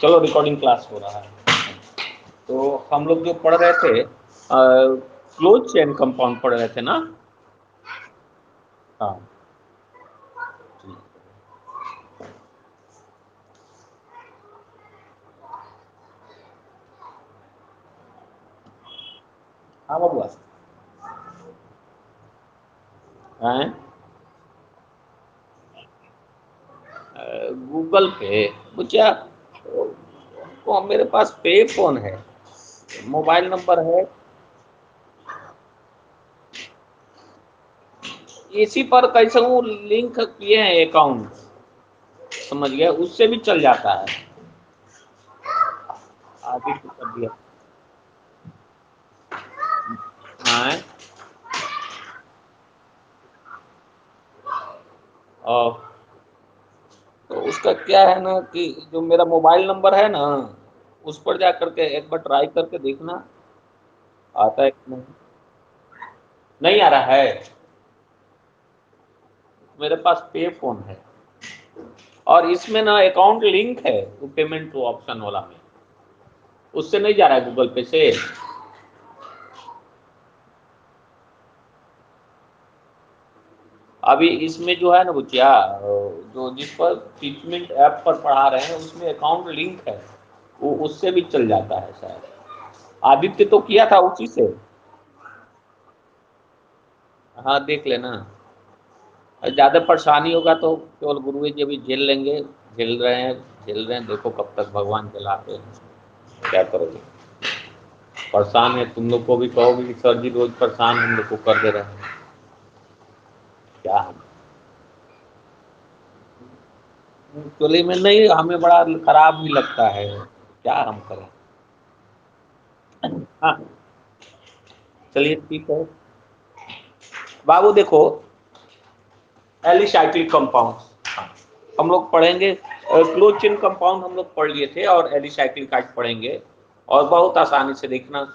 चलो recording class हो रहा है। तो हम लोग जो पढ़ रहे थे क्लोज चेन कंपाउंड पढ़ रहे थे ना। हाँ हाँ बाबू हैं गूगल पे बुचिया तो मेरे पास पे फोन है, मोबाइल नंबर है इसी पर कैसे वो लिंक किए हैं अकाउंट, समझ गया, उससे भी चल जाता है। आगे तो कर दिया। हाँ और तो उसका क्या है ना कि जो मेरा मोबाइल नंबर है ना उस पर जा करके एक बार ट्राई करके देखना आता है कि नहीं। नहीं आ रहा है, मेरे पास पे फोन है और इसमें ना अकाउंट लिंक है वो पेमेंट वो ऑप्शन वाला में, उससे नहीं जा रहा है गूगल पे से। अभी इसमें जो है ना बुचिया जो जिस पर टीचमेंट ऐप पर पढ़ा रहे हैं उसमें अकाउंट लिंक है, वो उससे भी चल जाता है शायद। आदित्य तो किया था उसी से। हाँ देख लेना, ज्यादा परेशानी होगा तो केवल गुरु जी अभी झेल लेंगे, झेल रहे हैं, देखो कब तक भगवान चलाते हैं, क्या करोगे। परेशान है तुम लोग को भी कहोगे कि सर जी रोज परेशान हम लोग को कर दे रहे हैं, क्या हम एक्चुअली में नहीं, हमें बड़ा खराब भी लगता है, क्या हम करें। हाँ चलिए ठीक है बाबू, देखो एलिसाइक्लिक कंपाउंड हम लोग पढ़ेंगे, क्लोज चेन कंपाउंड हम लोग पढ़ लिए थे और एलिसाइक्लिक आज पढ़ेंगे, और बहुत आसानी से देखना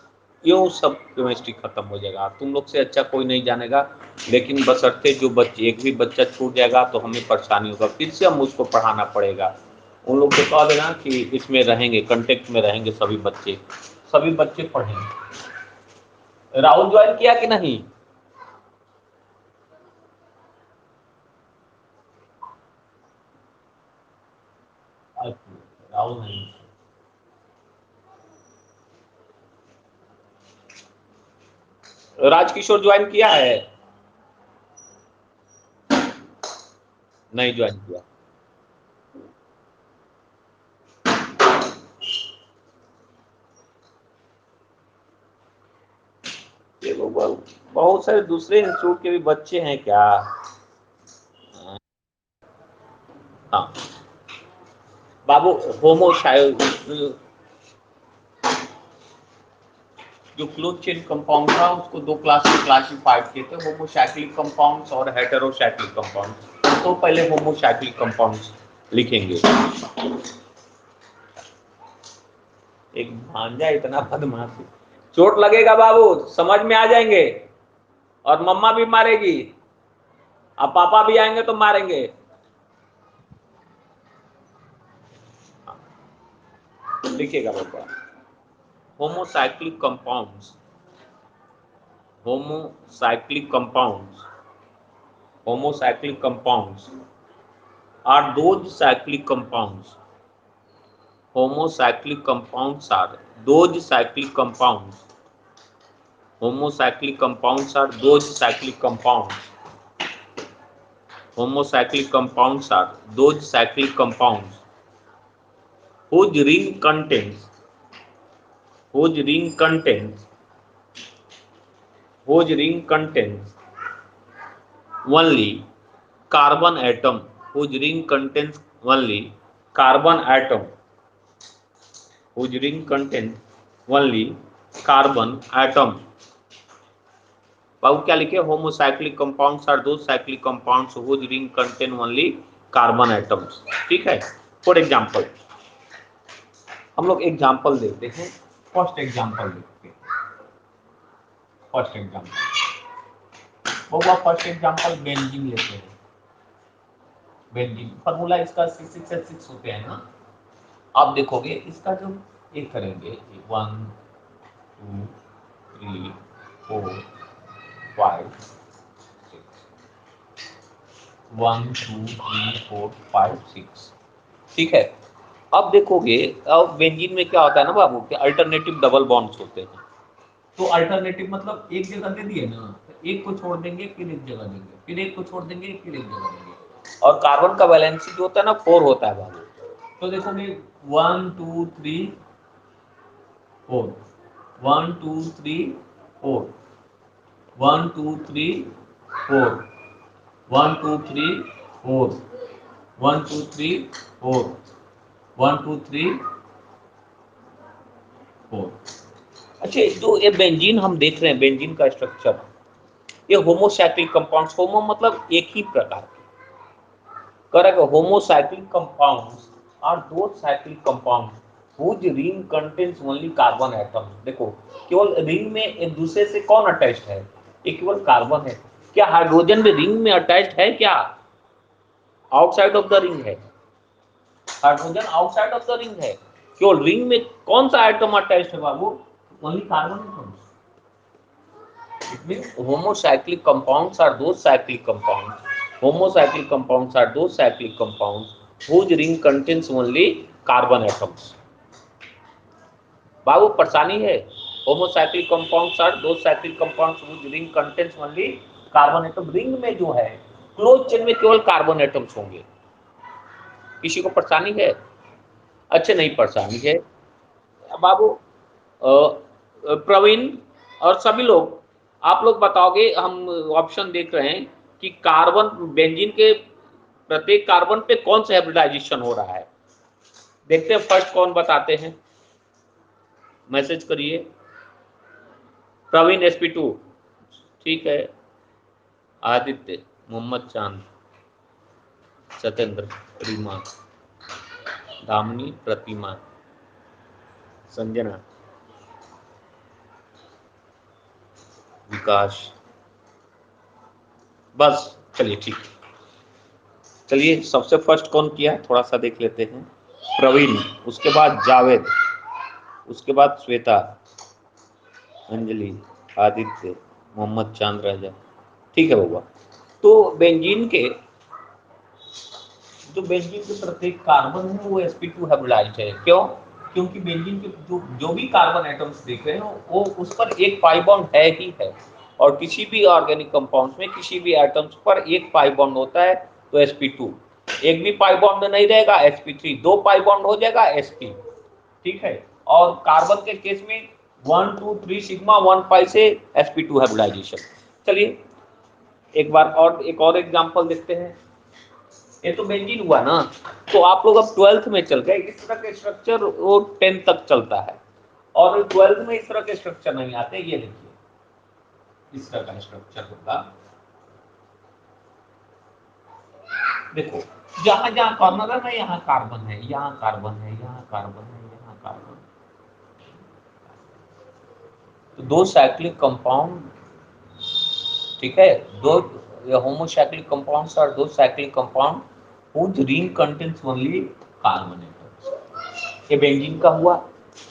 यूं सब केमिस्ट्री खत्म हो जाएगा, तुम लोग से अच्छा कोई नहीं जानेगा। लेकिन बशर्ते जो बच्चे एक भी बच्चा छूट जाएगा तो हमें परेशानी होगा, फिर से हम उसको पढ़ाना पड़ेगा। उन लोग को कह देना कि इसमें रहेंगे, कांटेक्ट में रहेंगे सभी बच्चे पढ़ेंगे। राहुल ज्वाइन किया कि नहीं? राहुल नहीं, राजकिशोर ज्वाइन किया है? नहीं ज्वाइन किया। ये लोग बहुत सारे दूसरे इंस्टीट्यूट के भी बच्चे हैं क्या? हाँ बाबू, होमो जो क्लोज चेन कंपाउंड था उसको दो क्लास में क्लासिफाइड किए थे, होमोसाइक्लिक कंपाउंड्स और हेटेरोसाइक्लिक कंपाउंड्स। तो पहले होमोसाइक्लिक कंपाउंड्स लिखेंगे। एक भांजा इतना बदमाश, चोट लगेगा बाबू, समझ में आ जाएंगे, और मम्मा भी मारेगी, अब पापा भी आएंगे तो मारेंगे। लिखिएगा बेटा, homocyclic compounds, homocyclic compounds homocyclic compounds are those cyclic compounds homocyclic compounds are those cyclic compounds homocyclic compounds are those cyclic compounds homocyclic compounds are those cyclic compounds whose ring contains whose ring contains whose ring contains only carbon atom whose ring contains only carbon atom whose ring contains only carbon atom। बाबू क्या लिखे, homocyclic compounds are two cyclic compounds whose ring contain only carbon atoms. ठीक है, for example हम लोग example देते हैं, first example देखते हैं। फर्स्ट एग्जांपल होगा, फर्स्ट एग्जांपल बेंजीन लेते हैं। बेंजीन फॉर्मूला इसका C6H6 होते हैं ना, आप देखोगे इसका जो एक करेंगे 1 2 3 4 5 6 1 2 3 4 5 6, ठीक है। अब देखोगे, अब बेंजीन में क्या होता है ना बाबू कि अल्टरनेटिव डबल बॉन्ड्स होते हैं। तो अल्टरनेटिव मतलब एक जगह दे दिए ना, तो एक को छोड़ देंगे फिर एक जगह देंगे, फिर एक को छोड़ देंगे फिर एक जगह देंगे। और कार्बन का वैलेंसी जो होता है ना 4 होता है बाबू। तो देखोगे 1 2 3 4 1 2 3 4 1 2 3 4 1 2 3 4 1 2 3 4 1 2 3 4। अच्छा, जो ये बेंजीन हम देख रहे हैं, बेंजीन का स्ट्रक्चर, ये होमोसाइक्लिक कंपाउंड्स, होमो मतलब एक ही प्रकार के, correct. Homocyclic compounds are two cyclic compounds whose ring contains only carbon atom। देखो, केवल रिंग में एक दूसरे से कौन अटैच्ड है? ये केवल कार्बन है। क्या हाइड्रोजन भी रिंग में अटैच्ड है क्या? आउटसाइड ऑफ द रिंग है। Hydrogen outside of the ring है। केवल रिंग में कौन सा एटम अटैच्ड है बाबू? Only carbon atoms. It means homocyclic compounds are those cyclic compounds. Homocyclic compounds are those cyclic compounds whose ring contains only carbon atoms. बाबू परेशानी है? Homocyclic compounds are two cyclic compounds whose ring contains only carbon atom. Ring में जो है close chain में केवल carbon atoms होंगे। किसी को परेशानी है? अच्छे, नहीं परेशानी है बाबू। प्रवीण और सभी लोग, आप लोग बताओगे, हम ऑप्शन देख रहे हैं कि कार्बन बेंजीन के प्रत्येक कार्बन पे कौन सा हाइब्रिडाइजेशन हो रहा है। देखते हैं फर्स्ट कौन बताते हैं, मैसेज करिए। प्रवीण sp2, ठीक है। आदित्य, मोहम्मद चांद, सत्येंद्र, रीमा, दामिनी, प्रतिमा, संजना, विकास, बस चलिए ठीक। चलिए सबसे फर्स्ट कौन किया थोड़ा सा देख लेते हैं। प्रवीण, उसके बाद जावेद, उसके बाद श्वेता, अंजलि, आदित्य, मोहम्मद चांद राजा, ठीक है बाबा। तो बेंजीन के प्रत्येक कार्बन है वो sp2 हाइब्रिडाइज्ड है। क्यों? क्योंकि बेंजीन के जो भी कार्बन एटम्स देख रहे हैं वो उस पर एक पाई बॉन्ड है ही है। और किसी भी ऑर्गेनिक कंपाउंड्स में किसी भी एटम्स पर एक पाई बॉन्ड होता है तो sp2। एक भी पाई बॉन्ड नहीं रहेगा sp3, दो पाई बॉन्ड हो जाएगा sp, ठीक है। और कार्बन के केस में 1 2 3 सिग्मा 1 पाई से sp2 हाइब्रिडाइजेशन। चलिए एक और एग्जांपल देखते हैं। ये तो बेंजीन हुआ ना, तो आप लोग अब 12th में चल गए। इस तरह के स्ट्रक्चर वो 10th तक चलता है, और 12th में इस तरह के स्ट्रक्चर नहीं आते। ये देखिए इस तरह का स्ट्रक्चर होगा। देखो, जहां जहां कॉर्नर है ना, यहाँ कार्बन है, यहाँ कार्बन है, यहाँ कार्बन है, यहाँ कार्बन। तो दो साइक्लिक कंपाउंड, ठीक है, दो होमोसाइक्लिक कंपाउंड्स और दो cyclic compound whose ring contains only carbon atoms। ये बेंजीन का हुआ,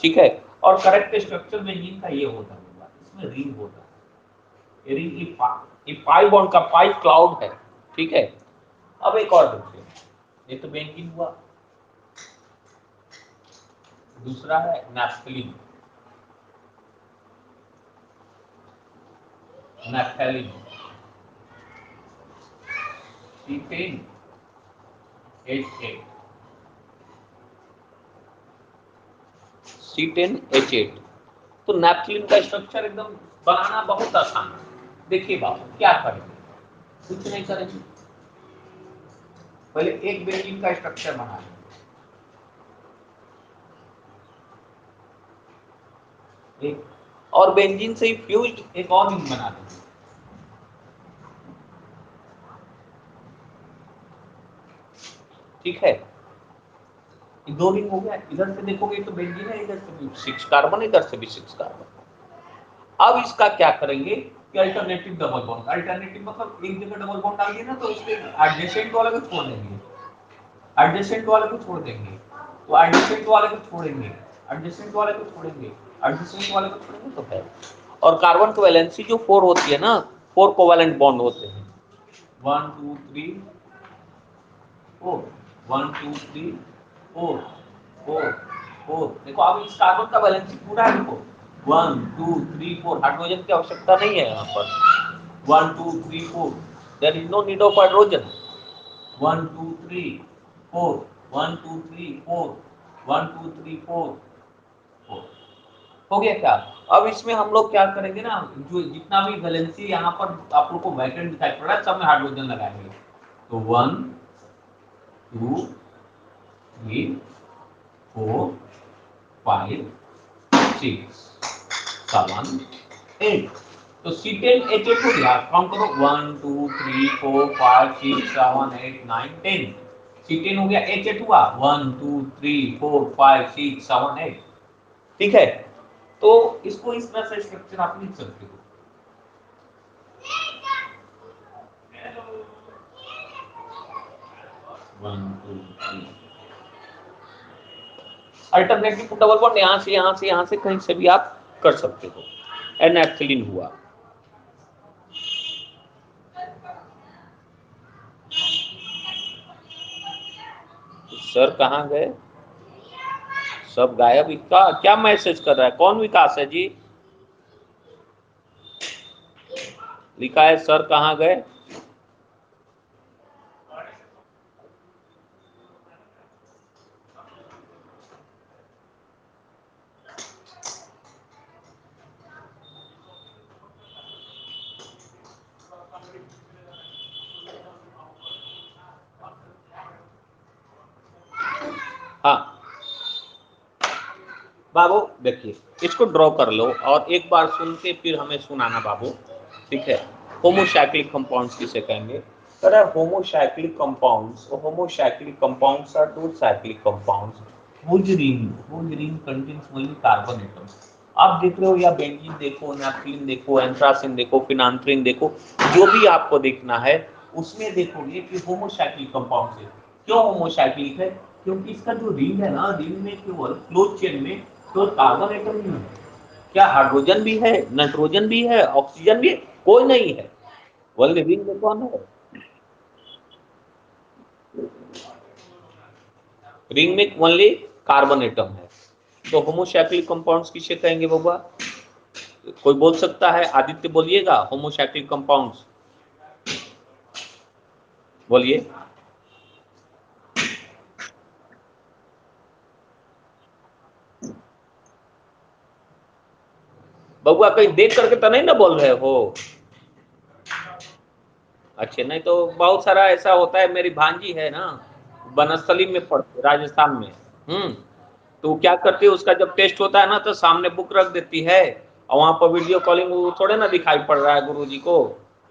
ठीक है। और करेक्ट स्ट्रक्चर बेंजीन का ये होता होगा, इसमें रिंग होता है। ये रिंग ये पाई बॉन्ड का पाई क्लाउड है, ठीक है। अब एक और देखिए, ये तो बेंजीन हुआ। दूसरा है नैप्थलीन। Naphthalene C10H8 C10H8। तो नैप्थलीन का स्ट्रक्चर एकदम बनाना बहुत आसान है। देखिए बाबू क्या करेंगे, कुछ नहीं करेंगे, पहले एक बेंजीन का स्ट्रक्चर बना लेंगे। एक और बेंजीन से ही फ्यूज्ड एक और रिंग बना देंगे, ठीक है। दो रिंग हो गया। इधर से देखोगे तो बेंजीन है, इधर से भी 6 कार्बन, इधर से भी 6 कार्बन। अब इसका क्या करेंगे कि अल्टरनेटिव डबल बॉन्ड। अल्टरनेटिव मतलब एक जगह डबल बॉन्ड डाल दिए ना, तो उसके एडजेसेंट वाले को छोड़ देंगे, एडजेसेंट वाले को छोड़ देंगे। तो एडजेसेंट वाले को छोड़ेंगे, एडजेसेंट वाले को छोड़ेंगे, एडजेसेंट वाले को छोड़ेंगे तो है। और कार्बन की वैलेंसी जो 4 होती है ना, 4 कोवैलेंट बॉन्ड होते हैं, 1 2 3 4, 1 2 3 4 4 4। देखो अब इस कार्बन का वैलेंसी पूरा है, देखो 1 2 3 4, हाइड्रोजन की आवश्यकता नहीं है यहाँ पर। 1 2 3 4, there is no need of hydrogen. 1 2 3 4, 1 2 3 4, 1 2 3 4 4। हो गया क्या? अब इसमें हम लोग क्या करेंगे ना, जो जितना भी वैलेंसी यहाँ पर आप लोग को वैकेंट दिखाई पड़ रहा है, सब में हाइड्रोजन लगाएंगे। तो 1 2 3 4 5 6 7 8। तो C10H8 हो गया, काउंट करो 1 2 3 4 5 6 7 8 9 10। C10 हो गया, H8 हुआ 1 2 3 4 5 6 7 8। ठीक है, तो इसको इस तरह से स्ट्रक्चर आप लिख सकते हो। अल्टरनेटिव डबल बॉन्ड यहाँ से यहाँ से यहाँ से कहीं से भी आप कर सकते हो। N-एथिलीन हुआ। सर कहाँ गए? सब गायब। इसका क्या मैसेज कर रहा है? कौन विकास है जी? लिखा है सर कहाँ गए? हाँ बाबू देखिए, इसको ड्रॉ कर लो और एक बार सुन के फिर हमें सुनाना बाबू, ठीक है। होमोसाइक्लिक कंपाउंड्स किसे कहेंगे? अरे homocyclic compounds, homocyclic compounds are two cyclic compounds whose ring contains only carbon atoms। आप देख रहे हो, या बेंजीन देखो, नैप्थलीन देखो, एंथ्रासिन देखो, फिनांथ्रीन देखो, जो भी आपको देखना है उसमें देखोगे कि होमोसाइक्लिक कंपाउंड है। क्यों होमोसाइक्लिक है? क्योंकि इसका जो रिंग है ना, रिंग में केवल क्लोज चेन में तो कार्बन एटम नहीं है। क्या हाइड्रोजन भी है, नाइट्रोजन भी है, ऑक्सीजन भी है? कोई नहीं है। ओनली रिंग में कौन है? रिंग में ओनली कार्बन एटम है। तो होमोसाइक्लिक कंपाउंड्स किसे कहेंगे बाबा? कोई बोल सकता है? आदित्य बोलिएगा होमोसाइक्लिक कंपाउंड्स, बोलिए। बबुआ कहीं देख करके तो नहीं ना बोल रहे हो? अच्छा, नहीं तो बहुत सारा ऐसा होता है। मेरी भांजी है ना, बनस्थली में पढ़ती, राजस्थान में। तो क्या करती है, उसका जब टेस्ट होता है ना तो सामने बुक रख देती है, और वहां पर वीडियो कॉलिंग वो थोड़े ना दिखाई पड़ रहा है गुरुजी को,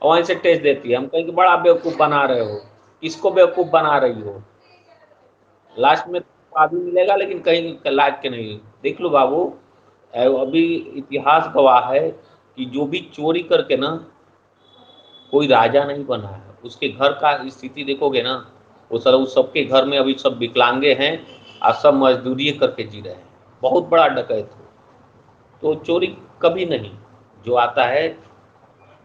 और वहीं से टेस्ट देती है। हम कहेंगे बड़ा बेवकूफ बना रहे हो, किसको बेवकूफ बना रही हो? लास्ट में आदमी मिलेगा लेकिन कहीं लायक के नहीं। देख लो बाबू, अभी इतिहास गवाह है कि जो भी चोरी करके ना कोई राजा नहीं बना है, उसके घर का स्थिति देखोगे ना, वो सर उस सबके घर में अभी सब विकलांगे हैं और सब मजदूरी करके जी रहे हैं। बहुत बड़ा डकैत हो। तो चोरी कभी नहीं, जो आता है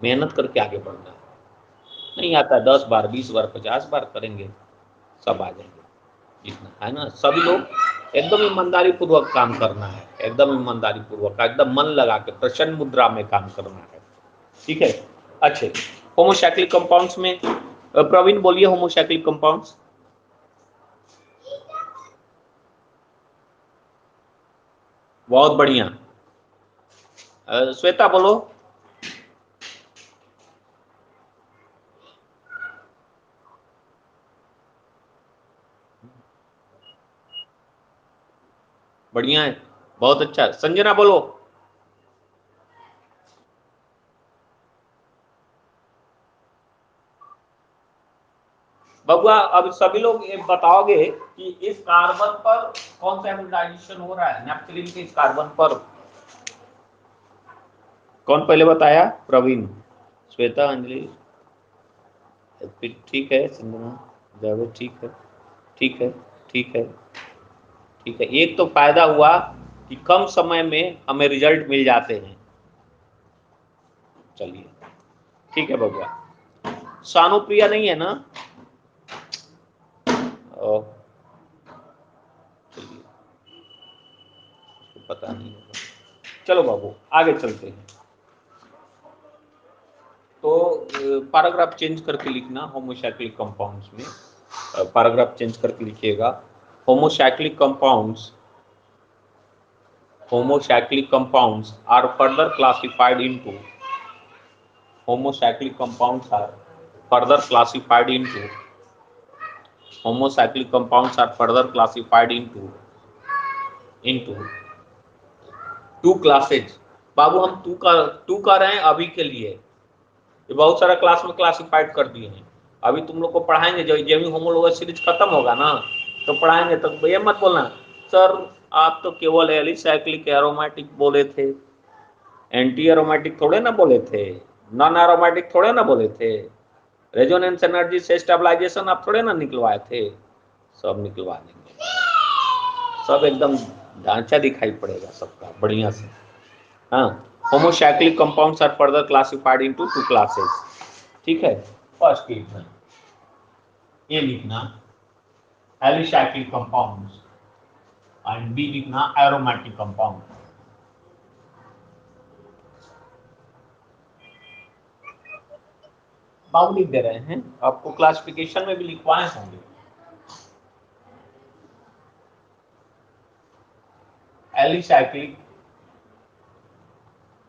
मेहनत करके आगे बढ़ना है। नहीं आता 10 बार 20 बार 50 बार करेंगे, सब आ जाएंगे। जितना है ना, सभी लोग एकदम ईमानदारी पूर्वक काम करना है, एकदम ईमानदारी पूर्वक, एकदम मन लगा के प्रसन्न मुद्रा में काम करना है। ठीक है, अच्छे। होमोसाइक्लिक कंपाउंड्स में प्रवीण बोलिए होमोसाइक्लिक कंपाउंड्स। बहुत बढ़िया। श्वेता बोलो। बढ़िया है, बहुत अच्छा। संजना बोलो। बबुआ अब सभी लोग ये बताओगे कि इस कार्बन पर कौन सा हाइब्रिडाइजेशन हो रहा है, नैप्थलीन के इस कार्बन पर? कौन पहले बताया? प्रवीण, श्वेता, अंजलि, फिर ठीक है, संजना, जावेद, ठीक है, ठीक है, ठीक है, ठीक है, एक तो फायदा हुआ कि कम समय में हमें रिजल्ट मिल जाते हैं। चलिए ठीक है बबुआ, सानुप्रिया नहीं है ना? चलिए, पता नहीं होगा। चलो बाबू आगे चलते हैं। तो पैराग्राफ चेंज करके लिखना होमोसाइक्लिक कंपाउंड्स में, पैराग्राफ चेंज करके लिखिएगा। Homocyclic compounds are further classified into homocyclic compounds are further classified into two classes. बाबू हम टू का रहे हैं अभी के लिए, ये बहुत सारा क्लास में क्लासिफाइड कर दिए हैं। अभी तुम लोग को पढ़ाएंगे, जब जेमी होमोलोगस सीरीज खत्म होगा ना तो पढ़ाएंगे, तो ये मत बोलना सर आप तो केवल एलिसाइक्लिक एरोमेटिक बोले थे, एंटी एरोमेटिक थोड़े ना बोले थे, नॉन एरोमेटिक थोड़े ना बोले थे, रेजोनेंस एनर्जी से स्टेबलाइजेशन आप थोड़े ना निकलवाए थे। सब निकलवा देंगे, सब एकदम ढांचा दिखाई पड़ेगा सबका बढ़िया से। हाँ, homocyclic compounds are further classified into two classes. ठीक है, फर्स्ट में ए लिखना एलिसाइक्लिक कंपाउंड्स एंड बी लिखना एरोमेटिक कंपाउंड। बाबू लिख दे रहे हैं, आपको क्लासिफिकेशन में भी लिखवाए होंगे।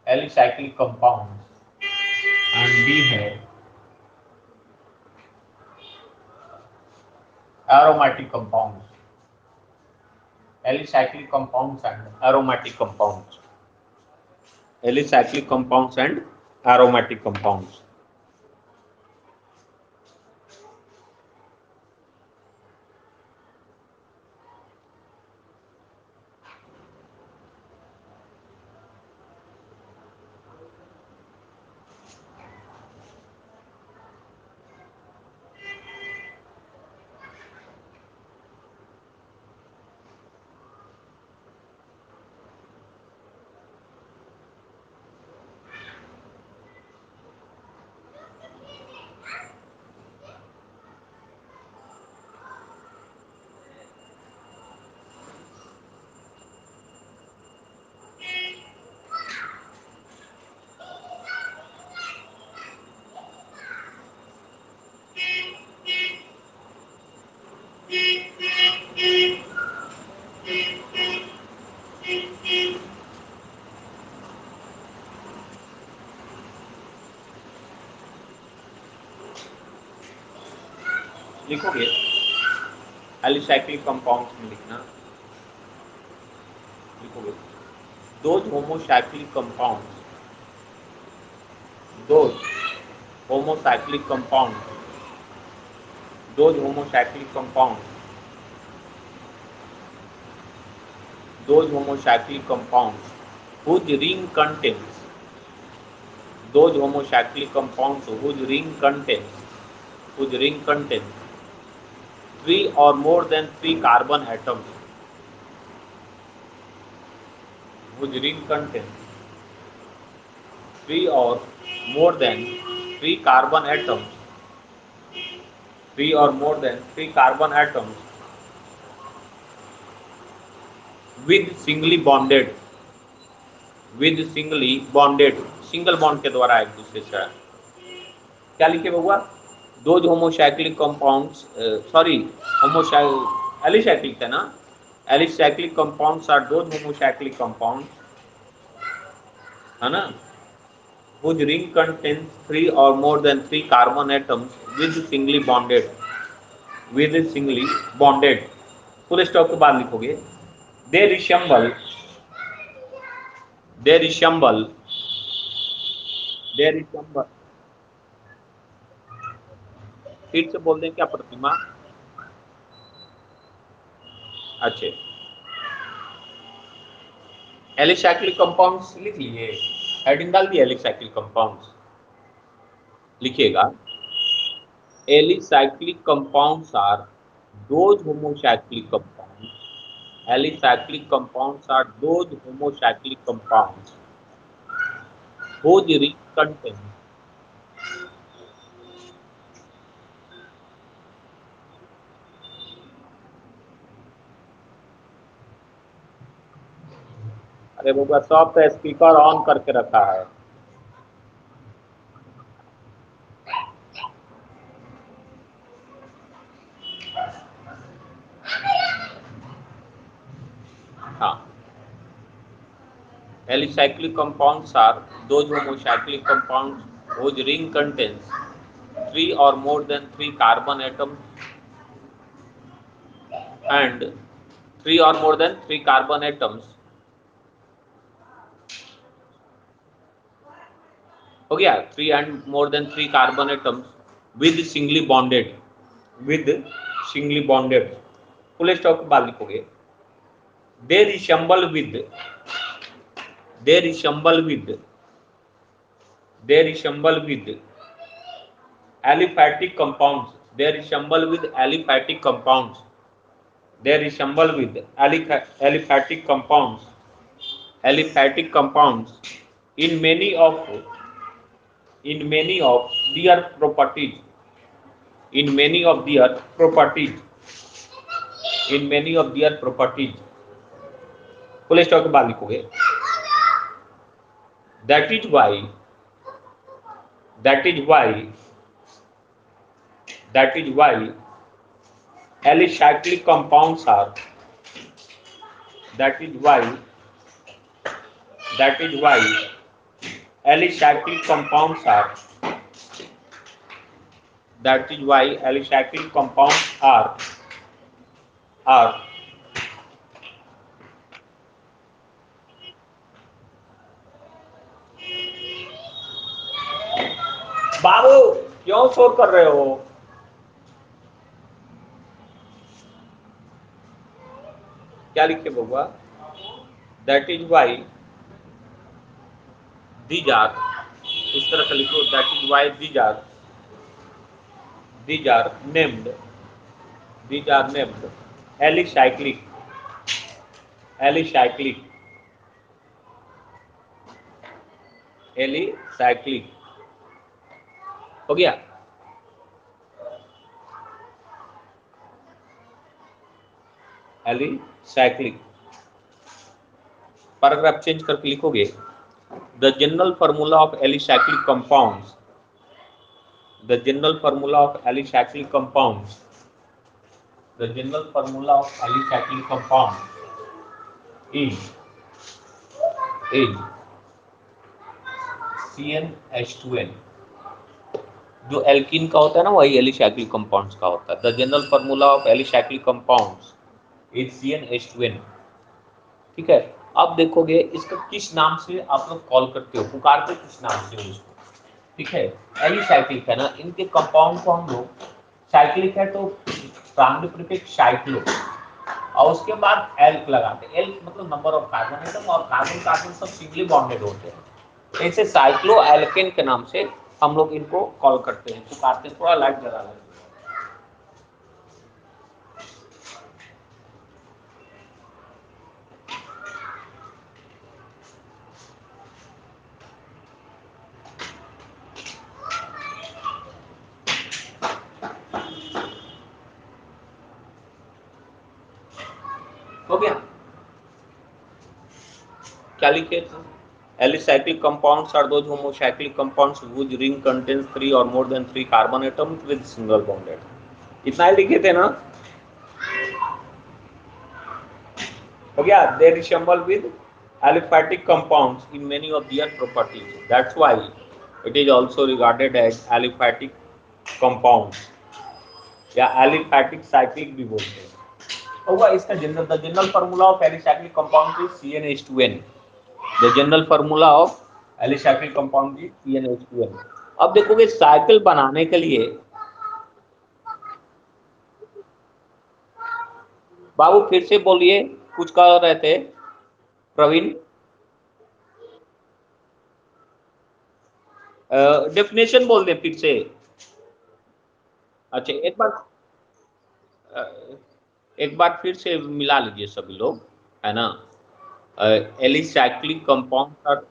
एलिसाइक्लिक कंपाउंड एंड बी है aromatic compounds, alicyclic compounds and aromatic compounds, alicyclic compounds and aromatic compounds। लिखोगे एलिसाइक्लिक कंपाउंड्स में लिखना, लिखोगे those homocyclic compounds, those homocyclic compounds, those homocyclic compounds, those homocyclic compounds whose ring contains, those homocyclic compounds whose ring contains three or more than three carbon atoms, whose ring contains three or more than three carbon atoms, three or more than three carbon atoms with singly bonded, single bond के द्वारा एक दूसरे से। क्या लिखे बउआ? दो homocyclic compounds, sorry alicyclic है ना, एलिसाइक्लिक कंपाउंड्स आर दो होमोसाइक्लिक कंपाउंड्स, है ना, whose ring contains three or more than three carbon atoms with singly bonded, full stop के बाद लिखोगे they resemble, फिर से बोल दें क्या प्रतिमा? अच्छे, एलिसाइक्लिक कंपाउंड्स लिख लिए, हेडिंग डाल दिया एलिसाइक्लिक कंपाउंड्स। लिखिएगा alicyclic compounds are those homocyclic compounds Alicyclic compounds are those homocyclic compounds whose ring contains अरे बाबा सब का स्पीकर ऑन करके रखा है। हाँ, alicyclic compounds are those homocyclic compounds whose ring contains three or more than three carbon atoms and three or more than three carbon atoms हो गया, three and more than three carbon atoms with singly bonded full stop के बाद लिखोगे they resemble with they resemble with they resemble with aliphatic compounds they resemble with aliphatic compounds they resemble with aliphatic compounds in many of their properties in many of their properties full stop के बाद लिखोगे that is why alicyclic compounds are that is why alicyclic compounds are that is why alicyclic compounds are बाबू क्यों शोर कर रहे हो? क्या लिखे बबुआ? That is why these are, इस तरह से लिखो that is why these are named alicyclic हो गया। एलिसाइक्लिक पैराग्राफ चेंज करके लिखोगे the general formula of alicyclic compounds the general formula of alicyclic compounds is CnH2n। जो एल्कीन का होता है ना वही एलिसाइक्लिक कंपाउंड्स का होता है। The general formula of alicyclic compounds is CnH2n। ठीक है, अब देखोगे इसका किस नाम से आप लोग कॉल करते हो, पुकारते किस नाम से उसको। ठीक है, एलिसाइक्लिक है ना, इनके कंपाउंड को हम लोग साइक्लिक है तो प्रारंभिक प्रीफिक्स साइक्लो और उसके बाद एल्क लगाते हैं। एल्क मतलब नंबर ऑफ कार्बन एटम और कार्बन सब सिंगली बॉन्डेड होते हैं। ऐसे साइक्लो एल्केन के नाम से हम लोग इनको कॉल करते हैं, पुकारते हैं। थोड़ा लाइट जला लेते हैं। हो गया, क्या लिखे थे? Alicyclic compounds are those homocyclic compounds whose ring contains three or more than three carbon atoms with single bonded। इतना ही लिखे थे ना? हो गया। They resemble with aliphatic compounds in many of their properties. That's why it is also regarded as aliphatic compounds या aliphatic cyclic भी बोलते हैं। होगा इसका general formula of alicyclic compound is CnH2n। The general formula of alicyclic compound is CnH2n। अब देखोगे cycle बनाने के लिए बाबू फिर से बोलिए, कुछ कह रहे थे प्रवीण। डेफिनेशन बोल दे फिर से। अच्छा एक बार एक बार फिर से मिला लीजिए सभी लोग, है ना। Alicyclic compounds are,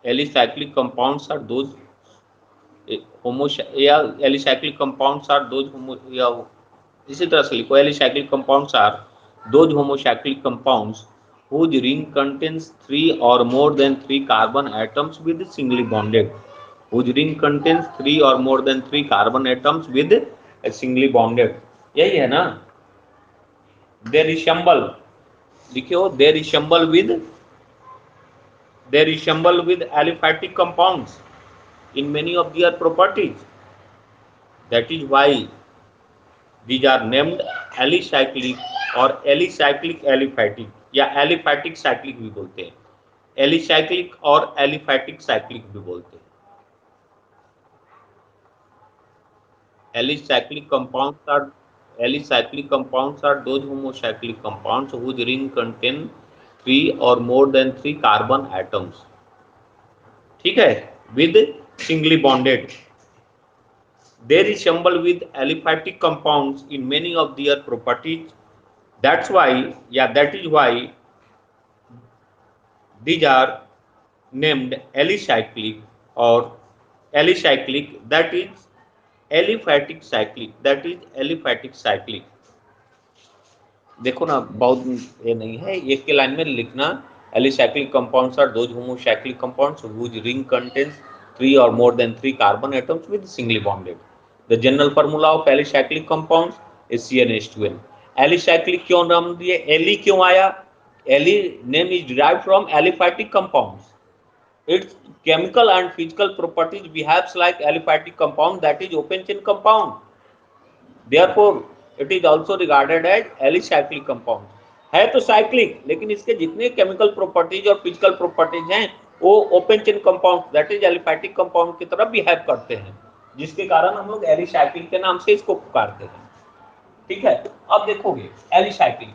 alicyclic compounds are those homo, या alicyclic compounds are those homo, या इसी तरह से लिखो, alicyclic compounds are those homocyclic compounds whose ring contains 3 or more than 3 carbon atoms with singly bonded, whose ring contains 3 or more than 3 carbon atoms with a singly bonded, यही है ना। they resemble, लिखियो, they resemble with aliphatic compounds in many of their properties, that is why these are named alicyclic और alicyclic aliphatic, या aliphatic cyclic भी बोलते हैं, alicyclic और एलिफैटिक साइक्लिक भी बोलते हैं। Alicyclic compounds are those homocyclic compounds whose ring contain 3 or more than 3 carbon atoms, ठीक है, with singly bonded, they resemble with aliphatic compounds in many of their properties, that's why, yeah, that is why these are named alicyclic or alicyclic, that is aliphatic cyclic, that is aliphatic cyclic। देखो ना, बहुत ये नहीं है, एक के line में लिखना, alicyclic compounds are those homocyclic compounds whose ring contains 3 or more than 3 carbon atoms with singly bonded। The general formula of alicyclic compounds is CnH2n। alicyclic क्यों नाम दिए, एली क्यों आया, ali name is derived from aliphatic compounds, its chemical and physical properties behaves like aliphatic compound, that is open chain compound, therefore it is also regarded as alicyclic compound। है तो cyclic, लेकिन इसके जितने chemical properties और physical properties हैं वो open chain compound, that is aliphatic compound की तरह बिहेव करते हैं, जिसके कारण हम लोग एलिसाइक्लिक के नाम से इसको पुकारते हैं, ठीक है। अब देखोगे एलिसाइक्लिक,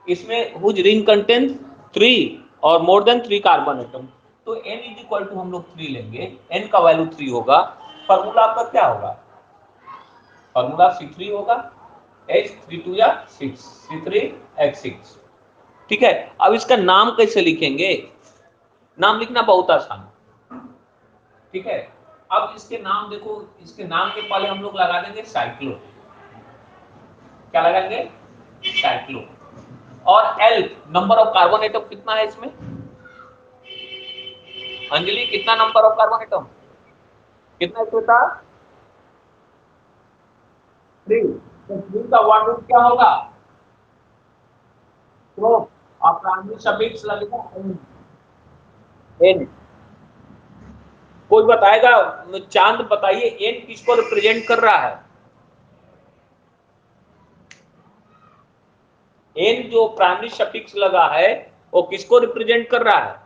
इसमें हुज रिंग कंटेंस 3 और मोर देन 3 कार्बन एटम, तो n इज इक्वल टू हम लोग 3 लेंगे, n का वैल्यू 3 होगा, फॉर्मूला आपका क्या होगा, फॉर्मूला C3 होगा, H32 या 6, C3H6, ठीक है। अब इसका नाम कैसे लिखेंगे, नाम लिखना बहुत आसान, ठीक है। अब इसके नाम देखो, इसके नाम के पहले हम लोग लगा देंगे साइक्लो, क्या लगाएंगे, साइक्लो, और L number of carbon atom कितना है इसमें, अंजलि कितना नंबर ऑफ कार्बन एटम, कितना इसमें था, 3, तो 3 का वन रूट क्या होगा, तो आप प्राइमरी सफिक्स लगेगा एन, कोई बताएगा, चांद बताइए एन किसको रिप्रेजेंट कर रहा है, एन जो प्राइमरी सफिक्स लगा है वो किसको रिप्रेजेंट कर रहा है,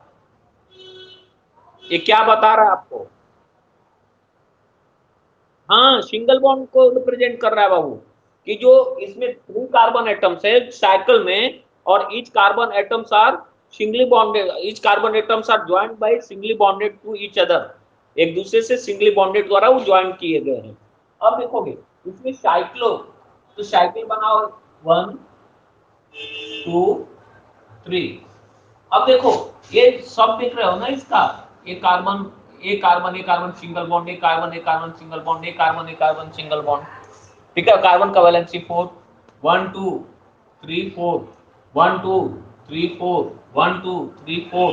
ये क्या बता रहा है आपको, हाँ सिंगल बॉन्ड को रिप्रेजेंट कर रहा है बाबू, कि जो इसमें 3 कार्बन एटम्स है साइकिल में, और each carbon atoms are singly bonded, each carbon atoms are joined by singly bonded to each other, एक दूसरे से सिंगली बॉन्डेड द्वारा वो ज्वाइन किए गए हैं। अब देखोगे इसमें साइक्लो, तो साइकिल बनाओ 1 2 3, अब देखो ये सब देख रहे हो ना, इसका ये कार्बन, एक कार्बन, एक कार्बन सिंगल बॉन्ड, एक कार्बन, एक कार्बन सिंगल बॉन्ड, एक कार्बन, एक कार्बन सिंगल बॉन्ड, ठीक है। कार्बन का वैलेंसी 4, 1 2 3 4, 1 2 3 4, 1 2 3 4।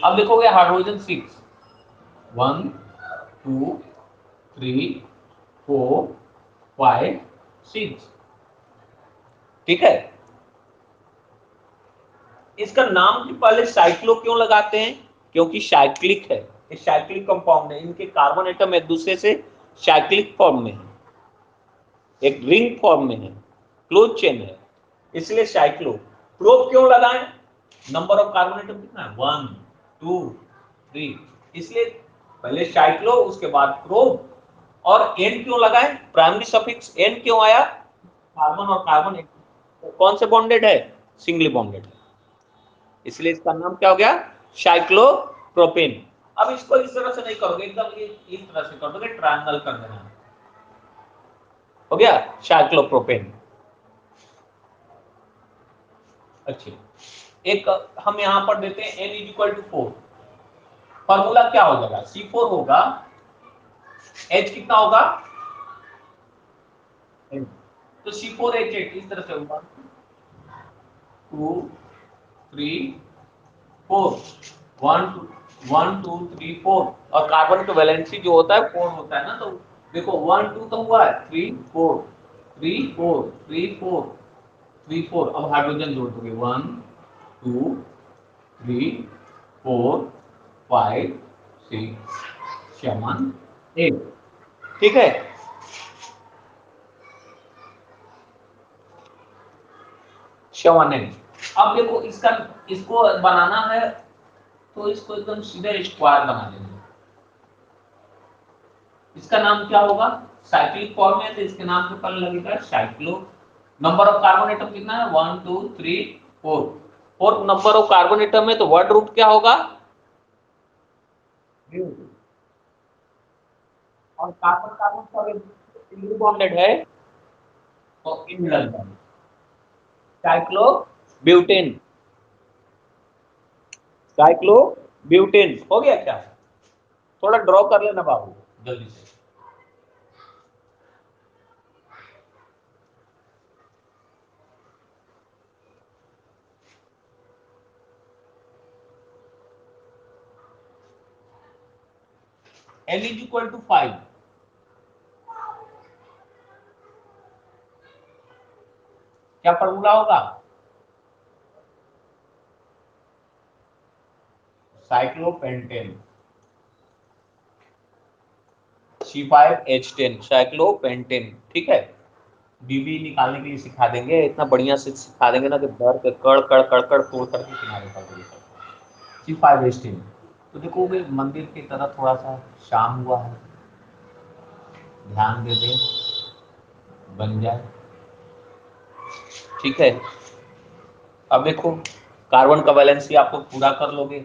अब देखोगे हाइड्रोजन 6, 1 2 3 4 5 6, ठीक है। इसका नाम भी पहले साइक्लो क्यों लगाते हैं, क्योंकि साइक्लिक है, ये साइक्लिक कंपाउंड है, इनके कार्बन एटम एक दूसरे से साइक्लिक फॉर्म में है, एक रिंग फॉर्म में है, क्लोज चेन है, इसलिए साइक्लो। प्रोब क्यों लगाएं, नंबर ऑफ कार्बन एटम कितना है, 1 2 3, इसलिए पहले साइक्लो उसके बाद प्रोब। और एन क्यों लगाएं, प्राइमरी सफिक्स एन क्यों आया, कार्बन और कार्बन एटम कौन से बॉन्डेड है, सिंगली बॉन्डेड है, इसलिए इसका नाम क्या हो गया, साइक्लोप्रोपेन। अब इसको इस तरह से नहीं करोगे, एकदम इस तरह से कर दोगे, ट्रायंगल कर देना, हो गया साइक्लोप्रोपेन। अच्छे, एक हम यहां पर देते हैं n is equal to 4, formula क्या हो जाएगा, C4 होगा, H कितना होगा, तो C4H8 इस तरह से होगा 2 3 4 1 2 3 4, और कार्बन का वैलेंसी जो होता है 4 होता है ना, तो देखो 1 2 तो हुआ है, 3 4 3 4 3 4 3 4, अब हाइड्रोजन जोड़ दोगे 1 2 3 4 5 6 7 8, ठीक है। सेवन है। अब देखो इसका, इसको बनाना है तो इसको एकदम सीधे स्क्वायर बना देंगे। इसका नाम क्या होगा, साइक्लिक फॉर्म है तो इसके नाम पे पहले लगेगा cyclo. Number of carbon atom कितना है, 1 2 3 4, और नंबर ऑफ कार्बन एटम है तो वर्ड रूट क्या होगा, और कार्बन कार्बन का सिंगल बॉन्डेड है तो इनडल bond, cyclobutane, cyclobutane हो गया क्या, थोड़ा ड्रॉ कर लेना बाबू जल्दी से। L is equal to 5, क्या फॉर्मूला होगा, साइक्लोपेंटेन, C5H10 साइक्लोपेंटेन, ठीक है। डीबी निकालने के लिए सिखा देंगे, इतना बढ़िया से सिखा देंगे ना कि डर के कड़ कड़ कड़ कड़ तोड़ करके किनारे कर देंगे। C5H10, तो देखो मंदिर की तरह थोड़ा सा शाम हुआ है, ध्यान दे दे बन जाए, ठीक है। अब देखो कार्बन का वैलेंसी आपको पूरा कर लोगे,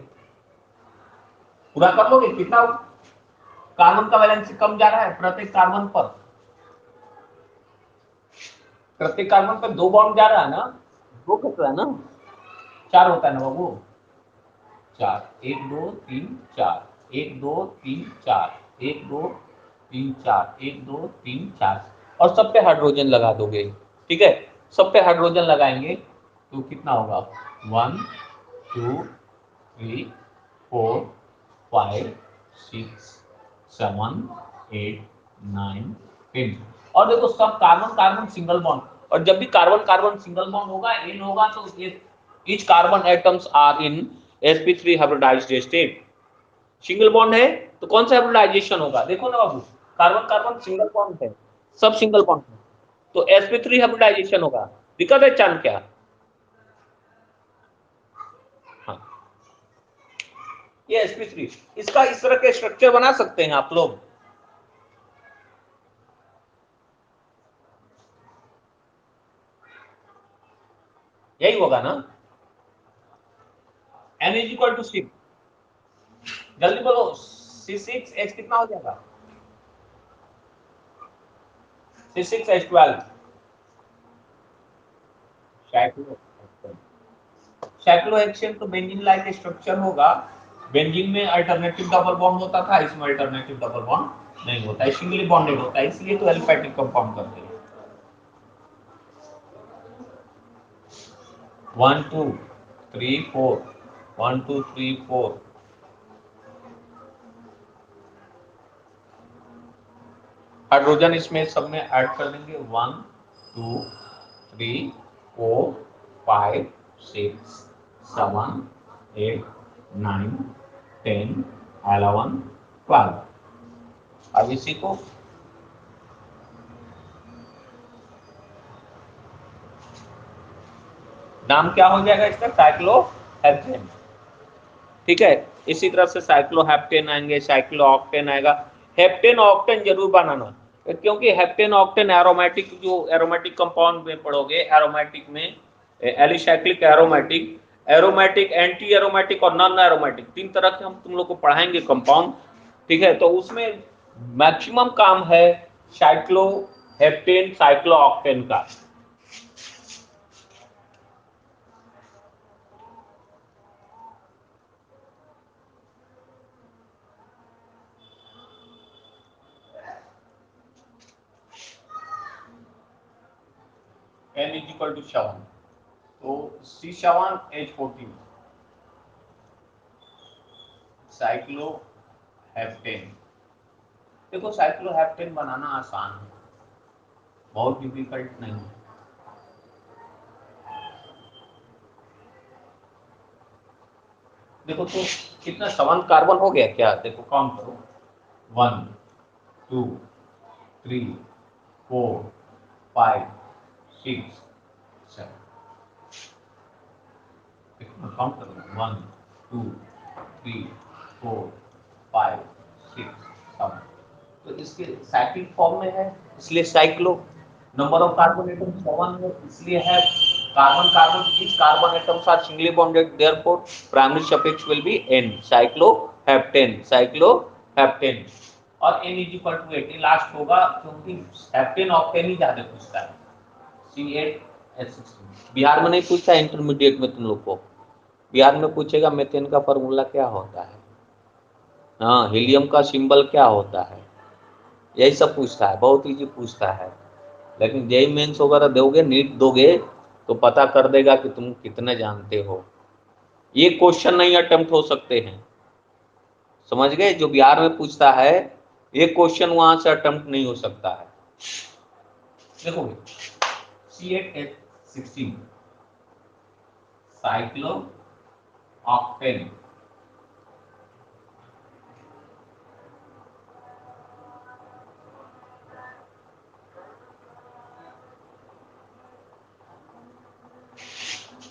पूरा कर लोगे, कितना कार्बन का वैलेंसी कम जा रहा है प्रत्येक कार्बन पर, प्रत्येक कार्बन पर 2 बॉन्ड जा रहा है ना, 2 कितना है ना, 4 होता है ना बाबू, 4 1 2 3 4 1 2 3 4 1 2 3 4 1 2 3 4, और सब पे हाइड्रोजन लगा दोगे, ठीक है। सब पे हाइड्रोजन लगाएंगे तो कितना होगा, 1 2 3 4 5 6 7 8 9 10, और देखो सब कार्बन कार्बन सिंगल बॉन्ड, और जब भी कार्बन कार्बन सिंगल बॉन्ड होगा एन होगा तो each carbon atoms are in sp3 hybridized state, single bond है तो कौन सा हाइब्रिडाइजेशन होगा, देखो ना बाबू, कार्बन कार्बन सिंगल बॉन्ड है, सब सिंगल बॉन्ड है तो sp3 हाइब्रिडाइजेशन होगा, दिक्कत है चांद क्या, हाँ ये sp3, इसका इस तरह के स्ट्रक्चर बना सकते हैं आप लोग, यही होगा ना, n इज इक्वल टू 6, जल्दी बोलो C6H कितना हो जाएगा, C6H12 साइक्लोहेक्सेन तो बेंजीन लाइक स्ट्रक्चर होगा, बेंजीन में अल्टरनेटिव डबल बॉन्ड होता था, इसमें अल्टरनेटिव डबल बॉन्ड नहीं होता है, सिंगली बॉन्डेड होता है, इसलिए तो एलिफैटिक कंपाउंड करते हैं। 1 2 3 4 1 2 3 4, हाइड्रोजन इसमें सब में ऐड कर देंगे, 1 2 3 4 5 6 7 8 9 10 11 12, अब इसी को नाम क्या हो जाएगा इसका, साइक्लोहेप्टेन, ठीक है। इसी तरह से साइक्लोहेप्टेन आएंगे, साइक्लोऑक्टेन आएगा, हेप्टेन ऑक्टेन जरूर बनाना, क्योंकि हेप्टेन ऑक्टेन एरोमेटिक, जो एरोमेटिक कंपाउंड में पढ़ोगे, एरोमेटिक में alicyclic aromatic, aromatic anti aromatic और नॉन एरोमेटिक, 3 तरह के हम तुम लोग को पढ़ाएंगे कंपाउंड, ठीक है। तो उसमें मैक्सिमम काम है साइक्लोहेप्टेन साइक्लोऑक्टेन का, N is equal to 7, तो C7H14 साइक्लोहेप्टेन। देखो साइक्लोहेप्टेन बनाना आसान है, बहुत डिफिकल्ट नहीं है। देखो तो कितना 7 कार्बन हो गया क्या, देखो काउंट करो, 1 2 3 4 5 6 7, काउंट करो 1 2 3 4 5 6 7, तो इसके साइक्लिक फॉर्म में है इसलिए cyclo. Number of carbon atom 7 है इसलिए है carbon carbon, each carbon atoms are singly bonded, therefore primary suffix will be n, cycloheptane, cycloheptane। और n is equal to 8 last होगा क्योंकि हेप्टेन ऑक्टेन ही ज्यादा पूछता है। C8H16 बिहार में नहीं पूछता, इंटरमीडिएट में तुम लोग को बिहार में पूछेगा मेथेन का फॉर्मूला क्या होता है, हाँ हीलियम का सिंबल क्या होता है, यही सब पूछता है, बहुत इजी पूछता है। लेकिन जेई मेंस वगैरह दोगे, नीट दोगे तो पता कर देगा कि तुम कितने जानते हो। ये क्वेश्चन नहीं अटेम्प्ट हो सकते हैं, समझ गए, जो बिहार में पूछता है ये क्वेश्चन वहां से अटेम्प्ट नहीं हो सकता है। देखोगे C8H16 साइक्लो ऑक्टेन,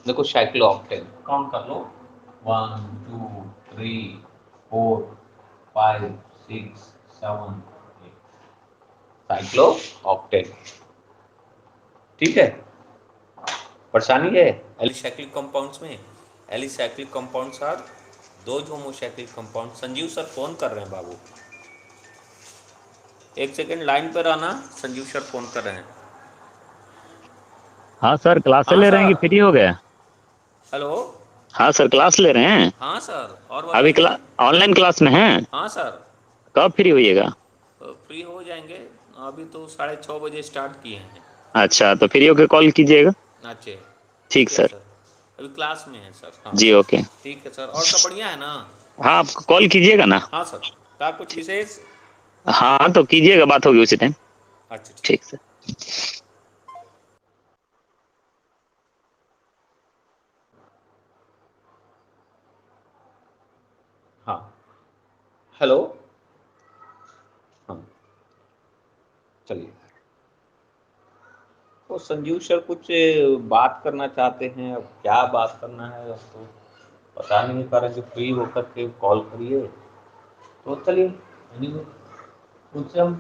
देखो साइक्लो ऑक्टेन काउंट कर लो 1 2 3 4 5 6 7 8, साइक्लो ऑक्टेन। ठीक है, परेशानी है एलिसाइक्लिक कंपाउंड्स में। Alicyclic compounds are those homocyclic compound. Sanjeev sir phone कर रहे हैं बाबू, एक सेकंड लाइन पर आना, संजीव सर फोन कर रहे हैं। हाँ सर, क्लास हाँ ले रहे हैं कि सर, फ्री हो गए? हेलो। हाँ सर, क्लास ले रहे हैं। हाँ सर, और अभी बताइए। ऑनलाइन क्लास में हैं? हाँ सर, कब फ्री होइएगा? फ्री हो जाएंगे, अभी तो 6:30 बजे स्टार्ट किए हैं। अच्छा, तो फ्री होके कॉल कीजिएगा। अच्छा ठीक ठीक है सर। सर, अभी क्लास में है सर। हाँ जी ओके। ठीक है सर, और सब बढ़िया है ना? हाँ, आप कॉल कीजिएगा ना। हाँ सर, क्या कुछ ठीक। विशेष? हाँ तो कीजिएगा, बात होगी उसी टाइम। अच्छा ठीक। ठीक सर। हाँ हेलो, हाँ चलिए। तो संजीव सर कुछ बात करना चाहते हैं, अब क्या बात करना है अब तो पता नहीं कर रहे, फ्री होकर के कॉल करिए तो चलिए। anyway, उनसे हम,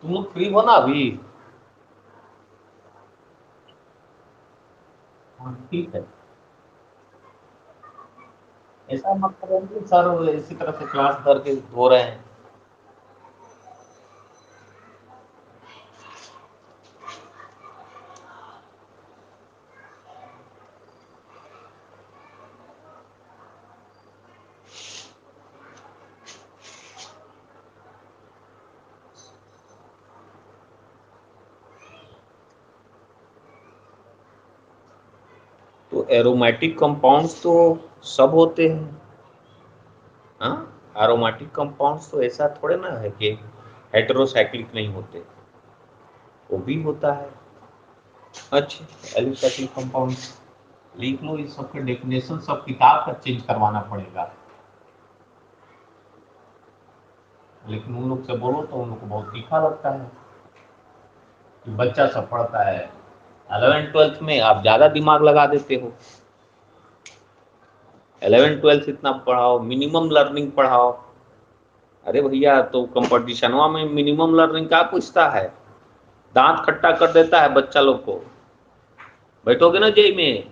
तुम लोग फ्री हो ना अभी? हाँ ठीक है, ऐसा मत करेंगे सर, इसी तरह से क्लास भर के हो रहे हैं। तो एरोमेटिक कंपाउंड्स तो सब होते हैं, हाँ एरोमेटिक कंपाउंड्स तो ऐसा थोड़े ना है कि हेटेरोसाइक्लिक नहीं होते, वो भी होता है। अच्छा, एलिसाइक्लिक कंपाउंड्स लिख लो, इस सब के डेफिनेशन सब किताब का चेंज करवाना पड़ेगा, लेकिन उन लोग से बोलो तो उन लोग को बहुत तीखा लगता है कि बच्चा सब पढ़ता है। 11th 12th में आप ज्यादा दिमाग लगा देते हो, 11th 12th इतना पढ़ाओ, मिनिमम लर्निंग पढ़ाओ। अरे भैया तो कंपटीशनवा में मिनिमम लर्निंग क्या पूछता है, दांत खट्टा कर देता है बच्चा लोग को। बैठोगे ना जेई में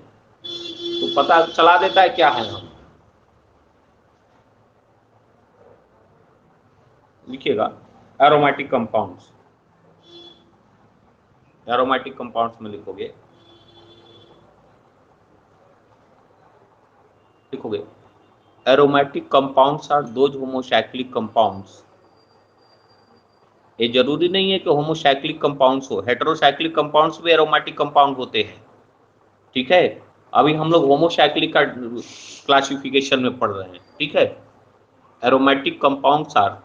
तो पता चला देता है क्या है हम। लिखिएगा एरोमेटिक कंपाउंड्स, एरोमेटिक कंपाउंड्स में लिखोगे, लिखोगे aromatic compounds are those homocyclic compounds ये जरूरी नहीं है कि होमोसाइक्लिक कंपाउंड्स हो, हेटेरोसाइक्लिक कंपाउंड्स भी एरोमेटिक कंपाउंड होते हैं। ठीक है, अभी हम लोग होमोसाइक्लिक का क्लासिफिकेशन में पढ़ रहे हैं। ठीक है, aromatic compounds are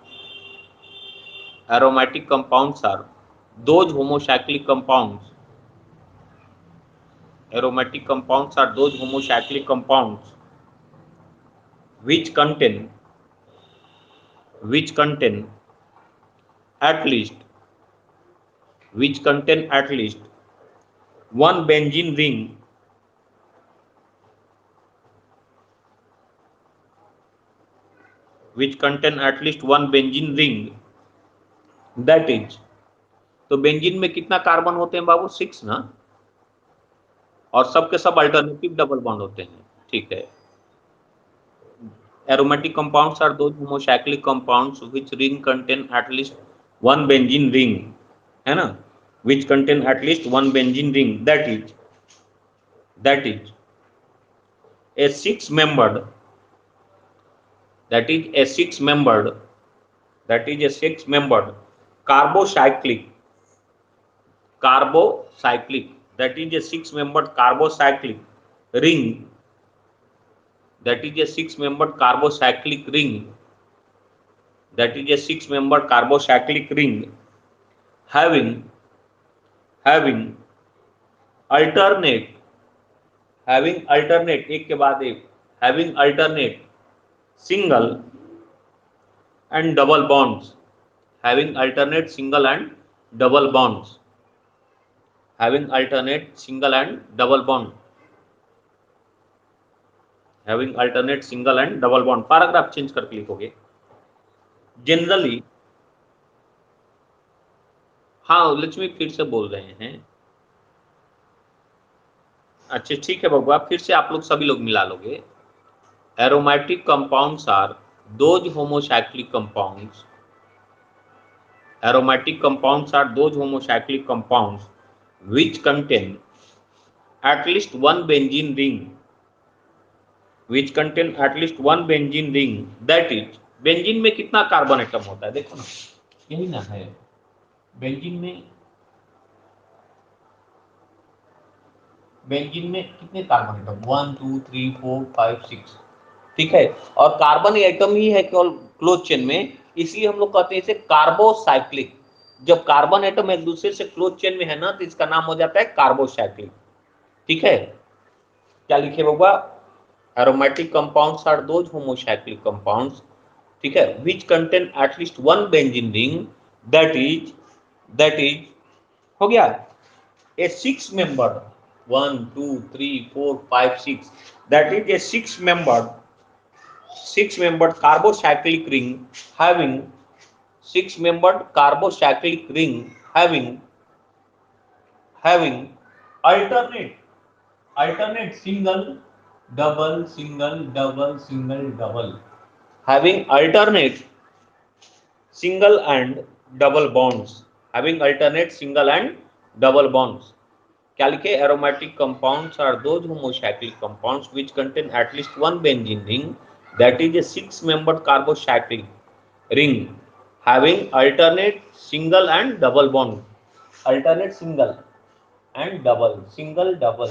those homocyclic compounds aromatic compounds are those homocyclic compounds which contain at least one benzene ring that is, तो बेंजीन में कितना कार्बन होते हैं बाबू? 6 ना, और सबके सब अल्टरनेटिव डबल बॉन्ड होते हैं। ठीक है, aromatic compounds are those homocyclic compounds which ring contain at least one benzene ring, है ना, which contain at least one benzene ring that is a six membered carbocyclic ring having alternate एक के बाद एक having alternate single and double bonds, having alternate single and double bonds, having alternate single and double bond, having alternate single and double bond। Paragraph change करके लिखोगे generally. हाँ लक्ष्मी फिर से बोल रहे हैं। अच्छा ठीक है बबुआ, फिर से आप लोग सभी लोग मिला लोगे। Aromatic compounds are those homocyclic compounds, aromatic compounds are those homocyclic compounds which contain at least one benzene ring, that is, benzene में कितना कार्बन एटम होता है? देखो ना, यही ना है बेंजीन में कितने कार्बन एटम? 1 2 3 4 5 6। ठीक है, और कार्बन एटम ही है केवल क्लोज चेन में, इसलिए हम लोग कहते हैं इसे कार्बोसाइक्लिक। जब कार्बन एटम एक दूसरे से क्लोज चेन में है ना, तो इसका नाम हो जाता है कार्बोसाइक्लिक। ठीक है, क्या लिखे बाबा? Aromatic compounds are those homocyclic compounds, ठीक है, which contain at least one benzene ring, that is हो गया a 6 member 1 2 3 4 5 6, that is a 6 membered carbocyclic ring having alternate single double having alternate single and double bonds, क्या लिखे? aromatic compounds are those homocyclic compounds which contain at least one benzene ring, that is a 6-membered carbocyclic ring having alternate single and double bond, alternate single and double, single double,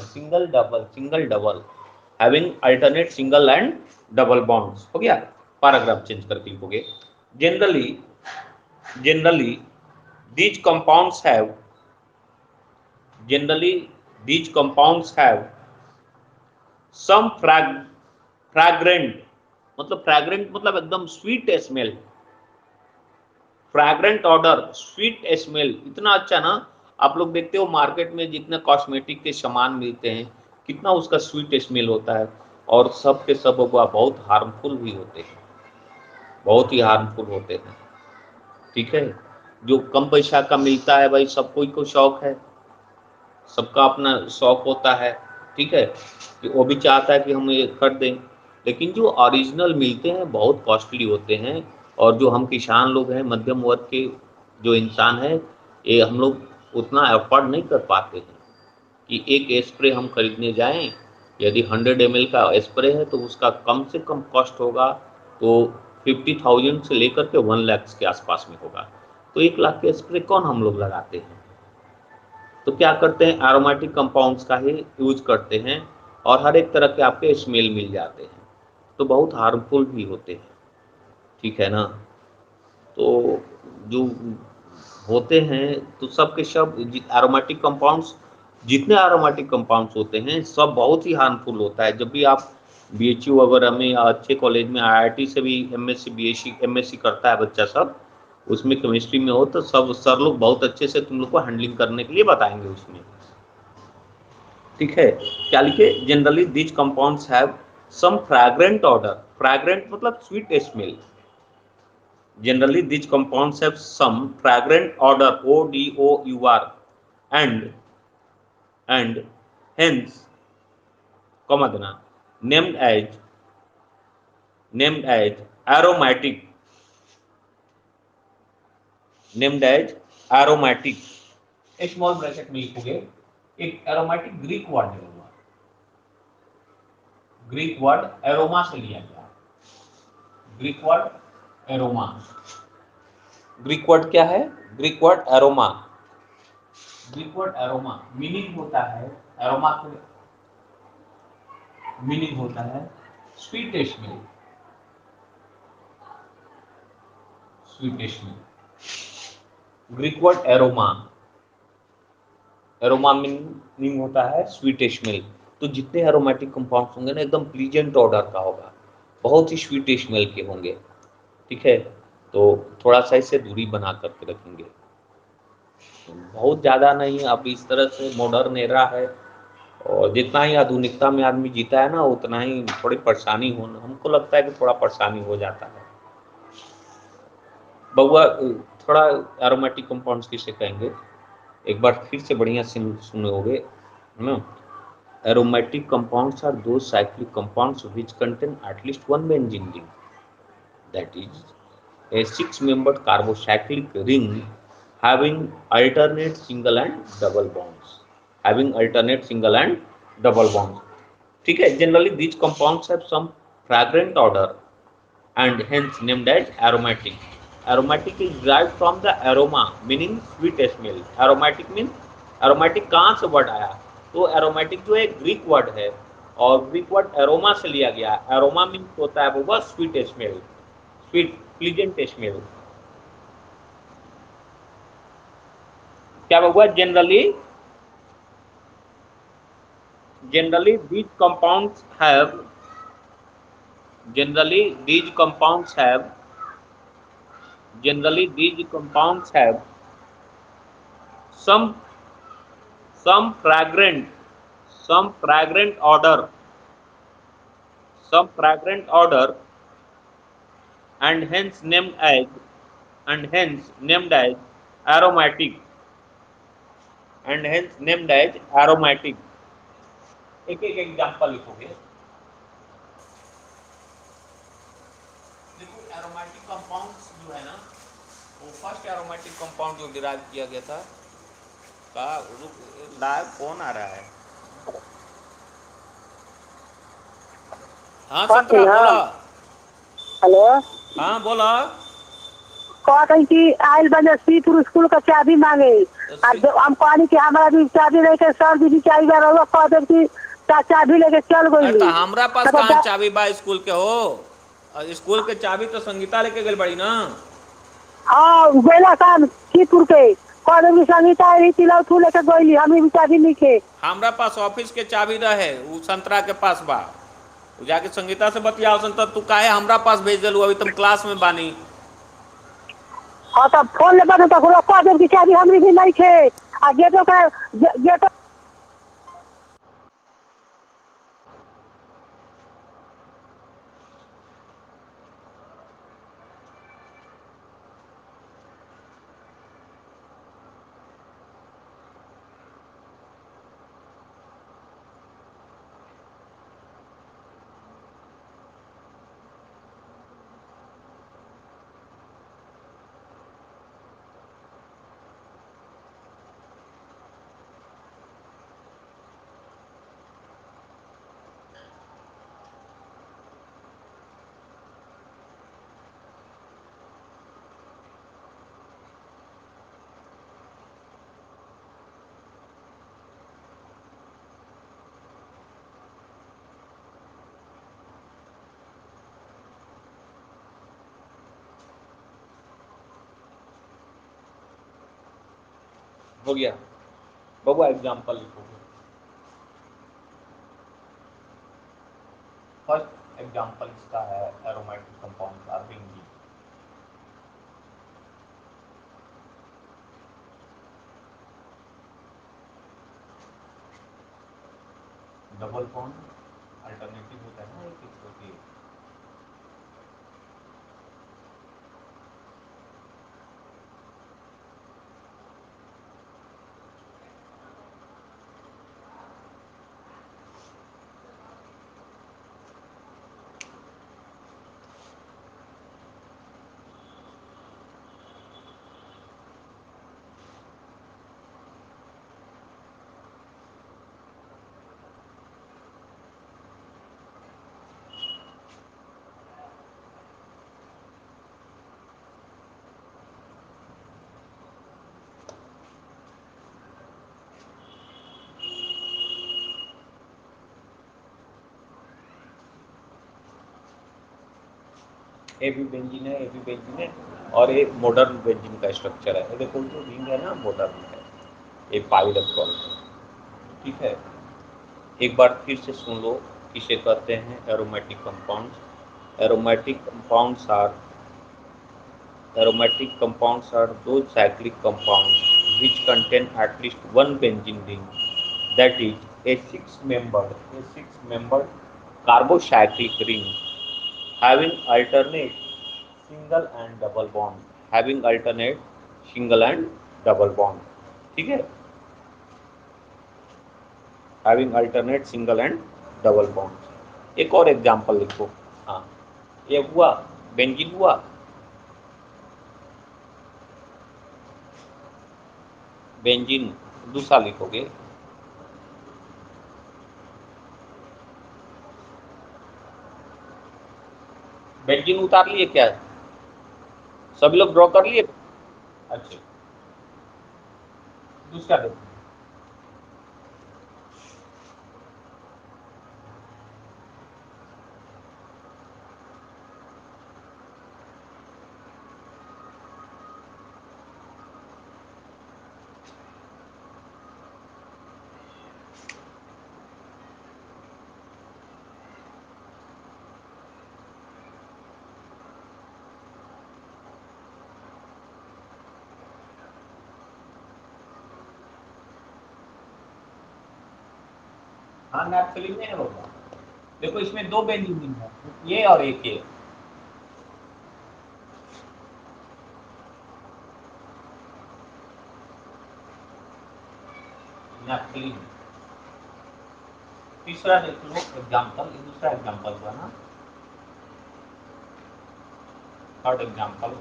having alternate single and double bonds। हो गया? Paragraph change करके लिखोगे generally these compounds have some fragrant मतलब एकदम sweet smell, fragrant order, sweet smell, इतना अच्छा ना। आप लोग देखते हो मार्केट में जितने कॉस्मेटिक के सामान मिलते हैं, कितना उसका स्वीट स्मेल होता है, और सब के सब बहुत हार्मफुल भी होते हैं, बहुत ही हार्मफुल होते हैं। ठीक है, जो कम पैसा का मिलता है भाई, सब कोई को शौक है, सबका अपना शौक होता है। ठीक है, कि वो भी चाहता है कि हम ये कर दें, लेकिन जो ओरिजिनल मिलते हैं बहुत कॉस्टली होते हैं, और जो हम किसान लोग हैं, मध्यम वर्ग के जो इंसान है, ये हम लोग उतना अफोर्ड नहीं कर पाते हैं कि एक स्प्रे हम खरीदने जाएं। यदि 100 ml का स्प्रे है तो उसका कम से कम कॉस्ट होगा तो 50,000 से लेकर के 1 लाख के आसपास में होगा। तो 1 लाख के स्प्रे कौन हम लोग लगाते हैं? तो क्या करते हैं, एरोमेटिक कंपाउंड्स का ही यूज करते हैं और हर एक तरह के आपके स्मेल मिल जाते हैं, तो बहुत हार्मफुल भी होते हैं, ठीक है ना। तो जो होते हैं तो सब के सब एरोमेटिक कंपाउंड्स, जितने एरोमेटिक कंपाउंड्स होते हैं सब बहुत ही हार्मफुल होता है। जब भी आप बीएचयू वगैरह में या अच्छे कॉलेज में आईआईटी से भी एमएससी बीएससी एमएससी करता है बच्चा सब, उसमें केमिस्ट्री में हो तो सब सर लोग बहुत अच्छे से तुम लोग को हैंडलिंग करने के लिए बताएंगे उसमें, ठीक है। क्या लिखे, generally these compounds have some fragrant order, fragrant मतलब sweet smell, generally these compounds have some fragrant odor, odor, and and hence comma देना, named as named as aromatic, named as aromatic। एक स्मॉल ब्रैकेट में लिखोगे, एक aromatic Greek word है, Greek word aroma से लिया गया, Greek word aroma, Greek word क्या है, Greek word aroma, Greek word aroma meaning होता है, एरोमा को मीनिंग होता है sweet smell, sweet smell, Greek word aroma, aroma meaning होता है स्वीट स्मेल। तो जितने एरोमेटिक कंपाउंड्स होंगे ना एकदम प्लीजेंट ऑर्डर का होगा, बहुत ही स्वीट स्मेल के होंगे, ठीक है। तो थोड़ा सा इससे दूरी बना करके रखेंगे, बहुत ज़्यादा नहीं। अब इस तरह से मॉडर्न एरा है और जितना ही आधुनिकता में आदमी जीता है ना उतना ही थोड़ी परेशानी होना, हमको लगता है कि थोड़ा परेशानी हो जाता है। बउआ थोड़ा एरोमेटिक कंपाउंड्स किसे कहेंगे, एक बार फिर से बढ़िया सुनोगे, है ना। Aromatic compounds are two cyclic compounds which contain at least one benzene ring, that is a 6-membered carbocyclic ring having alternate single and double bonds, having alternate single and double bonds, ठीक है। Generally these compounds have some fragrant odor and hence named as aromatic. Aromatic is derived from the aroma meaning sweet smell, aromatic means aromatic कहाँ से word आया, तो aromatic जो एक Greek word है और ग्रीक वर्ड एरोमा से लिया गया, एरोमा मीन्स होता है वो sweet smell, sweet pleasant smell. क्या हुआ, generally generally these compounds have generally these compounds have generally these compounds have some some fragrant some fragrant odor, some fragrant odor, and hence named as aromatic, and hence named as aromatic। एक एक example लिखोगे, देखो aromatic compounds जो है ना, वो first aromatic compound जो derive किया गया था का, लाइव फोन आ रहा है, हाँ संतरा बोला, हेलो, हाँ बोला, कहते कि आयल बने सीपुर स्कूल का चाबी मांगे, हम कहनी कि हमारा भी चाबी लेके सर जी चाबी रहा, कह दे कि चाबी लेके चल गई। तो हमरा पास कहाँ चाबी बा स्कूल के हो, स्कूल के चाबी तो संगीता लेके गई बड़ी ना। हाँ बेला खान सीपुर के कह दे संगीता तिलौथू लेके गई, हमें भी चाबी लिखे। हमरा पास ऑफिस के चाबी रहे, वो संतरा के पास बा, जाके संगीता से बतियाओ। संतरा तू काहे हमरा पास भेज दिलू, अभी तुम क्लास में बानी। हाँ तब फोन ले बने तो कह दे कि चाबी हमारी भी नहीं थे, आ गेटो का गेटो हो गया बबुआ, एग्जाम्पल लिखोगे। फर्स्ट एग्जाम्पल इसका है एरोमेटिक कंपाउंड का बेंजीन। डबल बॉन्ड अल्टरनेटिव होता है ना, एक एक होती है। ए भी बेंजीन है, ए भी बेंजीन है, और ये मॉडर्न बेंजीन का स्ट्रक्चर है। ये देखो जो रिंग है ना मॉडर्न है, ये पाई इलेक्ट्रॉन, ठीक है। एक बार फिर से सुन लो, किसे कहते हैं aromatic compounds. Aromatic compounds are those cyclic compounds which contain at least one benzene ring, that is a six-membered carbocyclic ring having alternate single and double bond, ठीक है, having alternate single and double bond। एक और example लिखो। हाँ, ये हुआ benzene हुआ। Benzene दूसरा लिखोगे। बेंजीन उतार लिए क्या? सभी लोग ड्रॉ कर लिए? अच्छा, दूसरा देखो। हाँ, नैप्थलीन में होगा। देखो इसमें दो बेंजीन है, ये और एक ये। नैप्थलीन। तीसरा देख लो एग्जांपल, दूसरा एग्जांपल हुआ ना, थर्ड एग्जांपल।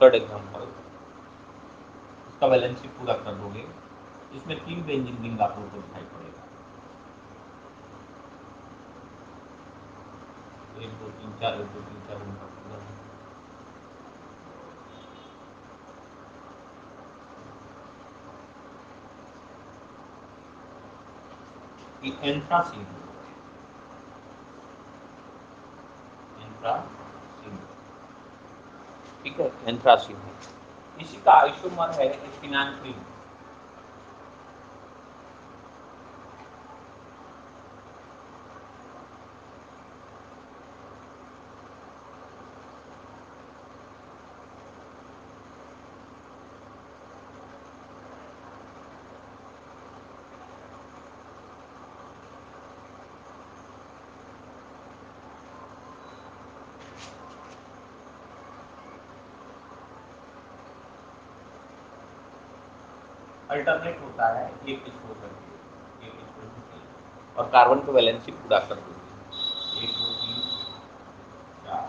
थर्ड एग्जांपल, इसका वैलेंसी पूरा कर दोगे, इसमें तीन बेंजीन रिंग आपको दिखाई पड़ेगा। 1 2 3 4, 1 2 3 4 उनका पूरा। ये एंथ्रासीन, ठीक है, एंथ्रासीन। इसी का आइसोमर है एफिनान्थ्रीन। अल्टरनेट होता है, एक छोड़ करके एक छोड़ करके, और कार्बन को वैलेंसी पूरा कर दोगे। 1 2 3 4।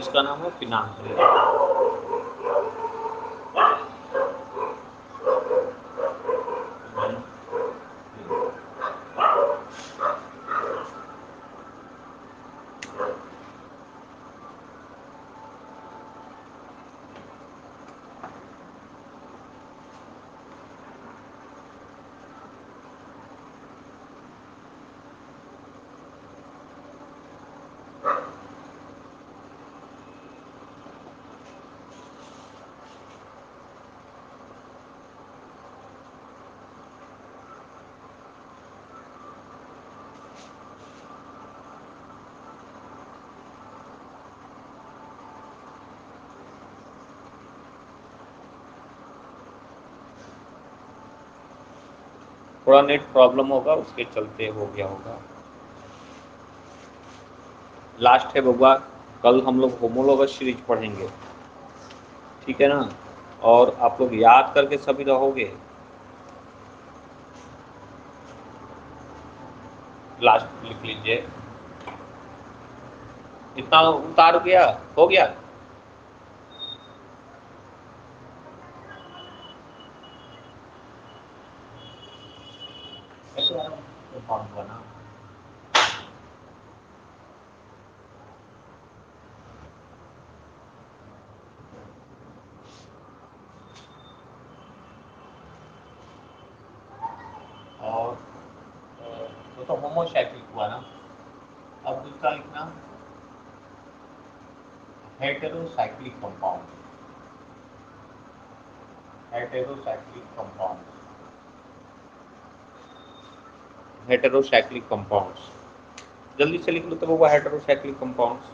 इसका नाम है फिनाइल। थोड़ा नेट प्रॉब्लम होगा, उसके चलते हो गया होगा। लास्ट है बबुआ, कल हम लोग होमोलॉगस सीरीज पढ़ेंगे, ठीक है ना? और आप लोग याद करके सभी रहोगे। लास्ट लिख लीजिए। इतना उतार गया, हो गया। ना और तो होमोसाइक्लिक हुआ ना। अब दूसरा लिखना heterocyclic compound. Heterocyclic compound, heterocyclic compounds. जल्दी से लिख लो तो वो हेटेरोसाइक्लिक कंपाउंड्स।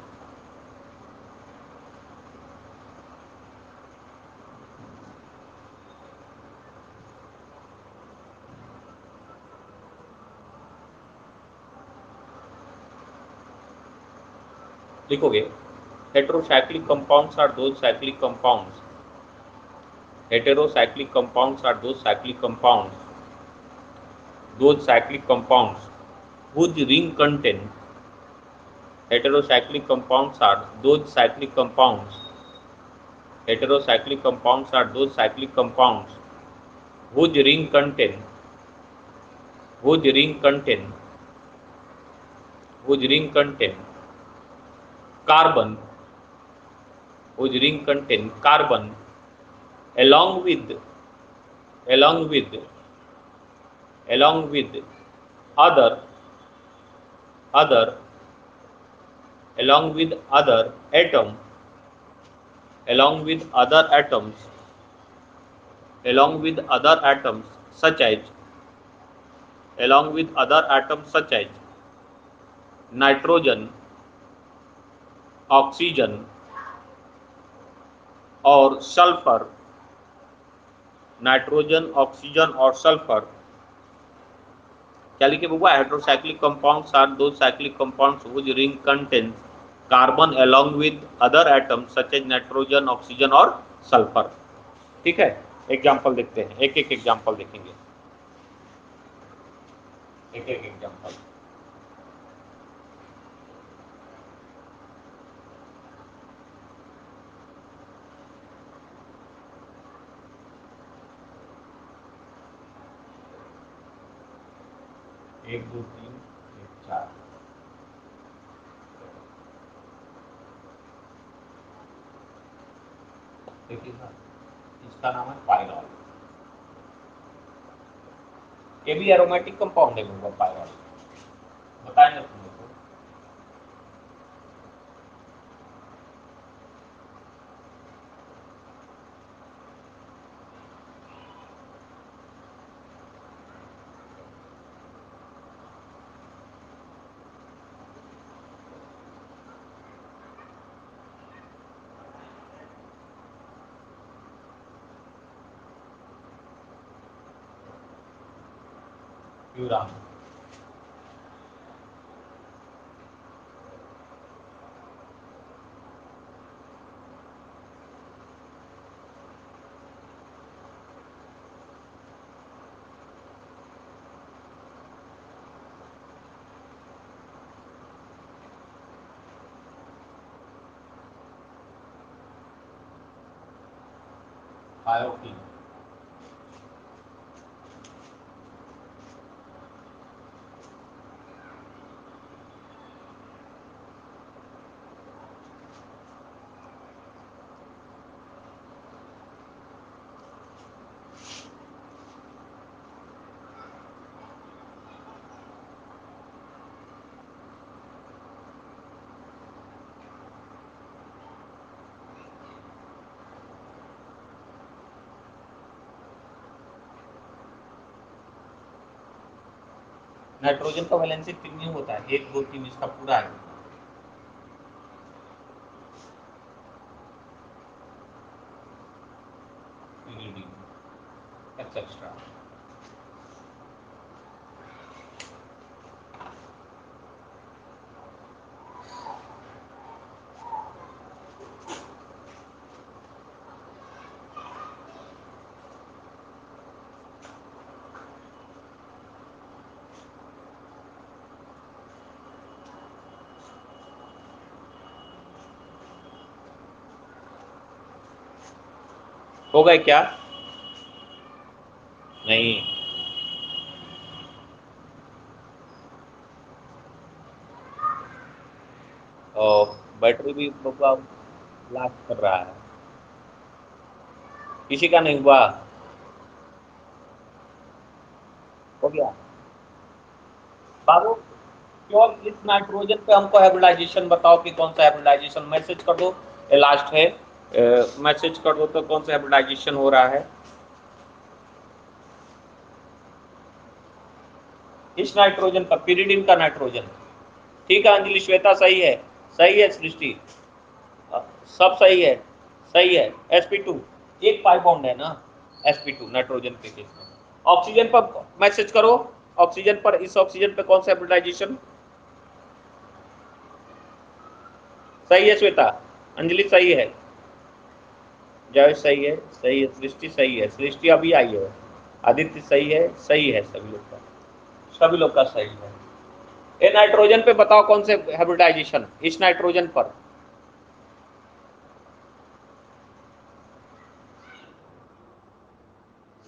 लिखोगे heterocyclic compounds are those cyclic compounds. Heterocyclic compounds are those cyclic compounds. Those cyclic compounds whose ring contain. Heterocyclic compounds are those cyclic compounds. Heterocyclic compounds are those cyclic compounds whose ring contain. Whose ring contain. Whose ring contain carbon. Whose ring contain carbon along with other along with other atoms such as nitrogen, oxygen और sulphur. Nitrogen, oxygen और sulphur. क्या लिखे बबुआ? Heterocyclic compounds are two cyclic compounds which ring contains carbon along with other atoms such as nitrogen, oxygen और sulphur. ठीक है, example देखते हैं, एक एक एग्जांपल देखेंगे, एक एक एग्जांपल। एक दो तीन एक चार। देखिए सर, इसका नाम है पायरॉल। ये भी एरोमेटिक कंपाउंड है बबुआ पायरॉल। बताएं ना तुम लोग को। प्यूरान। आयोडीन। नाइट्रोजन का वैलेंसी 3 में होता है, 1 2 3 इसका पूरा है। एक्सेट्रा। हो गए क्या? नहीं, और बैटरी भी बबुआ लास्ट कर रहा है, किसी का नहीं हुआ? हो गया बाबू? केवल इस नाइट्रोजन पे हमको हाइब्रिडाइजेशन बताओ कि कौन सा हाइब्रिडाइजेशन, मैसेज कर दो, ये लास्ट है, मैसेज कर दो तो कौन सा हाइब्रिडाइजेशन हो रहा है इस नाइट्रोजन पर, पिरिडिन का नाइट्रोजन। ठीक है अंजलि, श्वेता सही है, सही है सृष्टि, सब सही है, सही है। sp2 एक पाई बॉन्ड है ना sp2 नाइट्रोजन के केस में। ऑक्सीजन पर मैसेज करो, ऑक्सीजन पर, इस ऑक्सीजन पे कौन सा हाइब्रिडाइजेशन? सही है श्वेता, अंजलि सही है, जय सही है, सही है, सृष्टि सही है, सृष्टि अभी आई है, आदित्य सही है, सभी लोग का सही है। ये नाइट्रोजन पे बताओ कौन से हाइब्रिडाइजेशन इस नाइट्रोजन पर?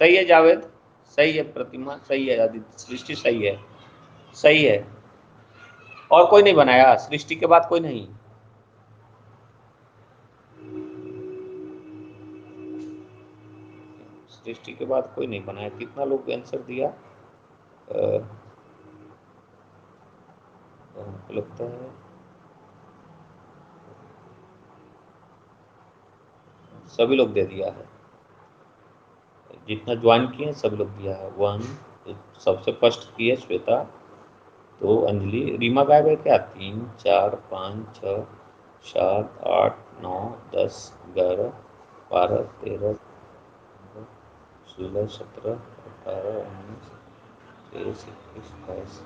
सही है जावेद, सही है प्रतिमा, सही है आदित्य, सृष्टि सही है, सही है। और कोई नहीं बनाया सृष्टि के बाद? कोई नहीं? सृष्टि के बाद कोई नहीं बनाया? कितना लोग आंसर दिया? लगता है सभी लोग दे दिया है, जितना ज्वाइन किए सभी लोग दिया है। 1 सबसे फर्स्ट की है श्वेता, तो अंजलि, रीमा गायब है क्या? 3 4 5 6 7 8 9 10 11 12 13 16 17 18 19 20 21 22।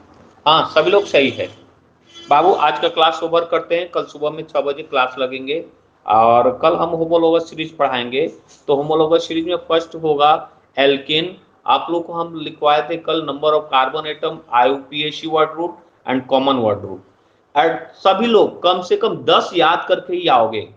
हाँ सभी लोग सही है। बाबू आज का क्लास ओवर करते हैं, कल सुबह में 6 बजे क्लास लगेंगे और कल हम होमोलोगस सीरीज पढ़ाएंगे। तो होमोलोगस सीरीज में फर्स्ट होगा एल्केन। आप लोग को हम लिखवाए थे कल number of carbon atom, IUPAC word root and common word root. And सभी लोग कम से कम 10 याद करके ही आओगे।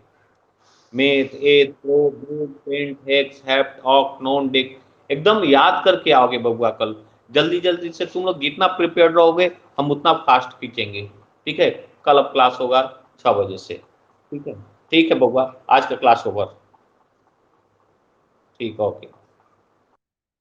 Meth, eth, pro, but, pent, hex, hept, oct, non, dec, एकदम याद करके आओगे बबुआ कल। जल्दी जल्दी से तुम लोग जितना प्रिपेयर रहोगे हम उतना फास्ट खींचेंगे। ठीक है, कल अब क्लास होगा 6 बजे से। ठीक है, ठीक है बबुआ, आज का क्लास ओवर। ठीक है, ओके।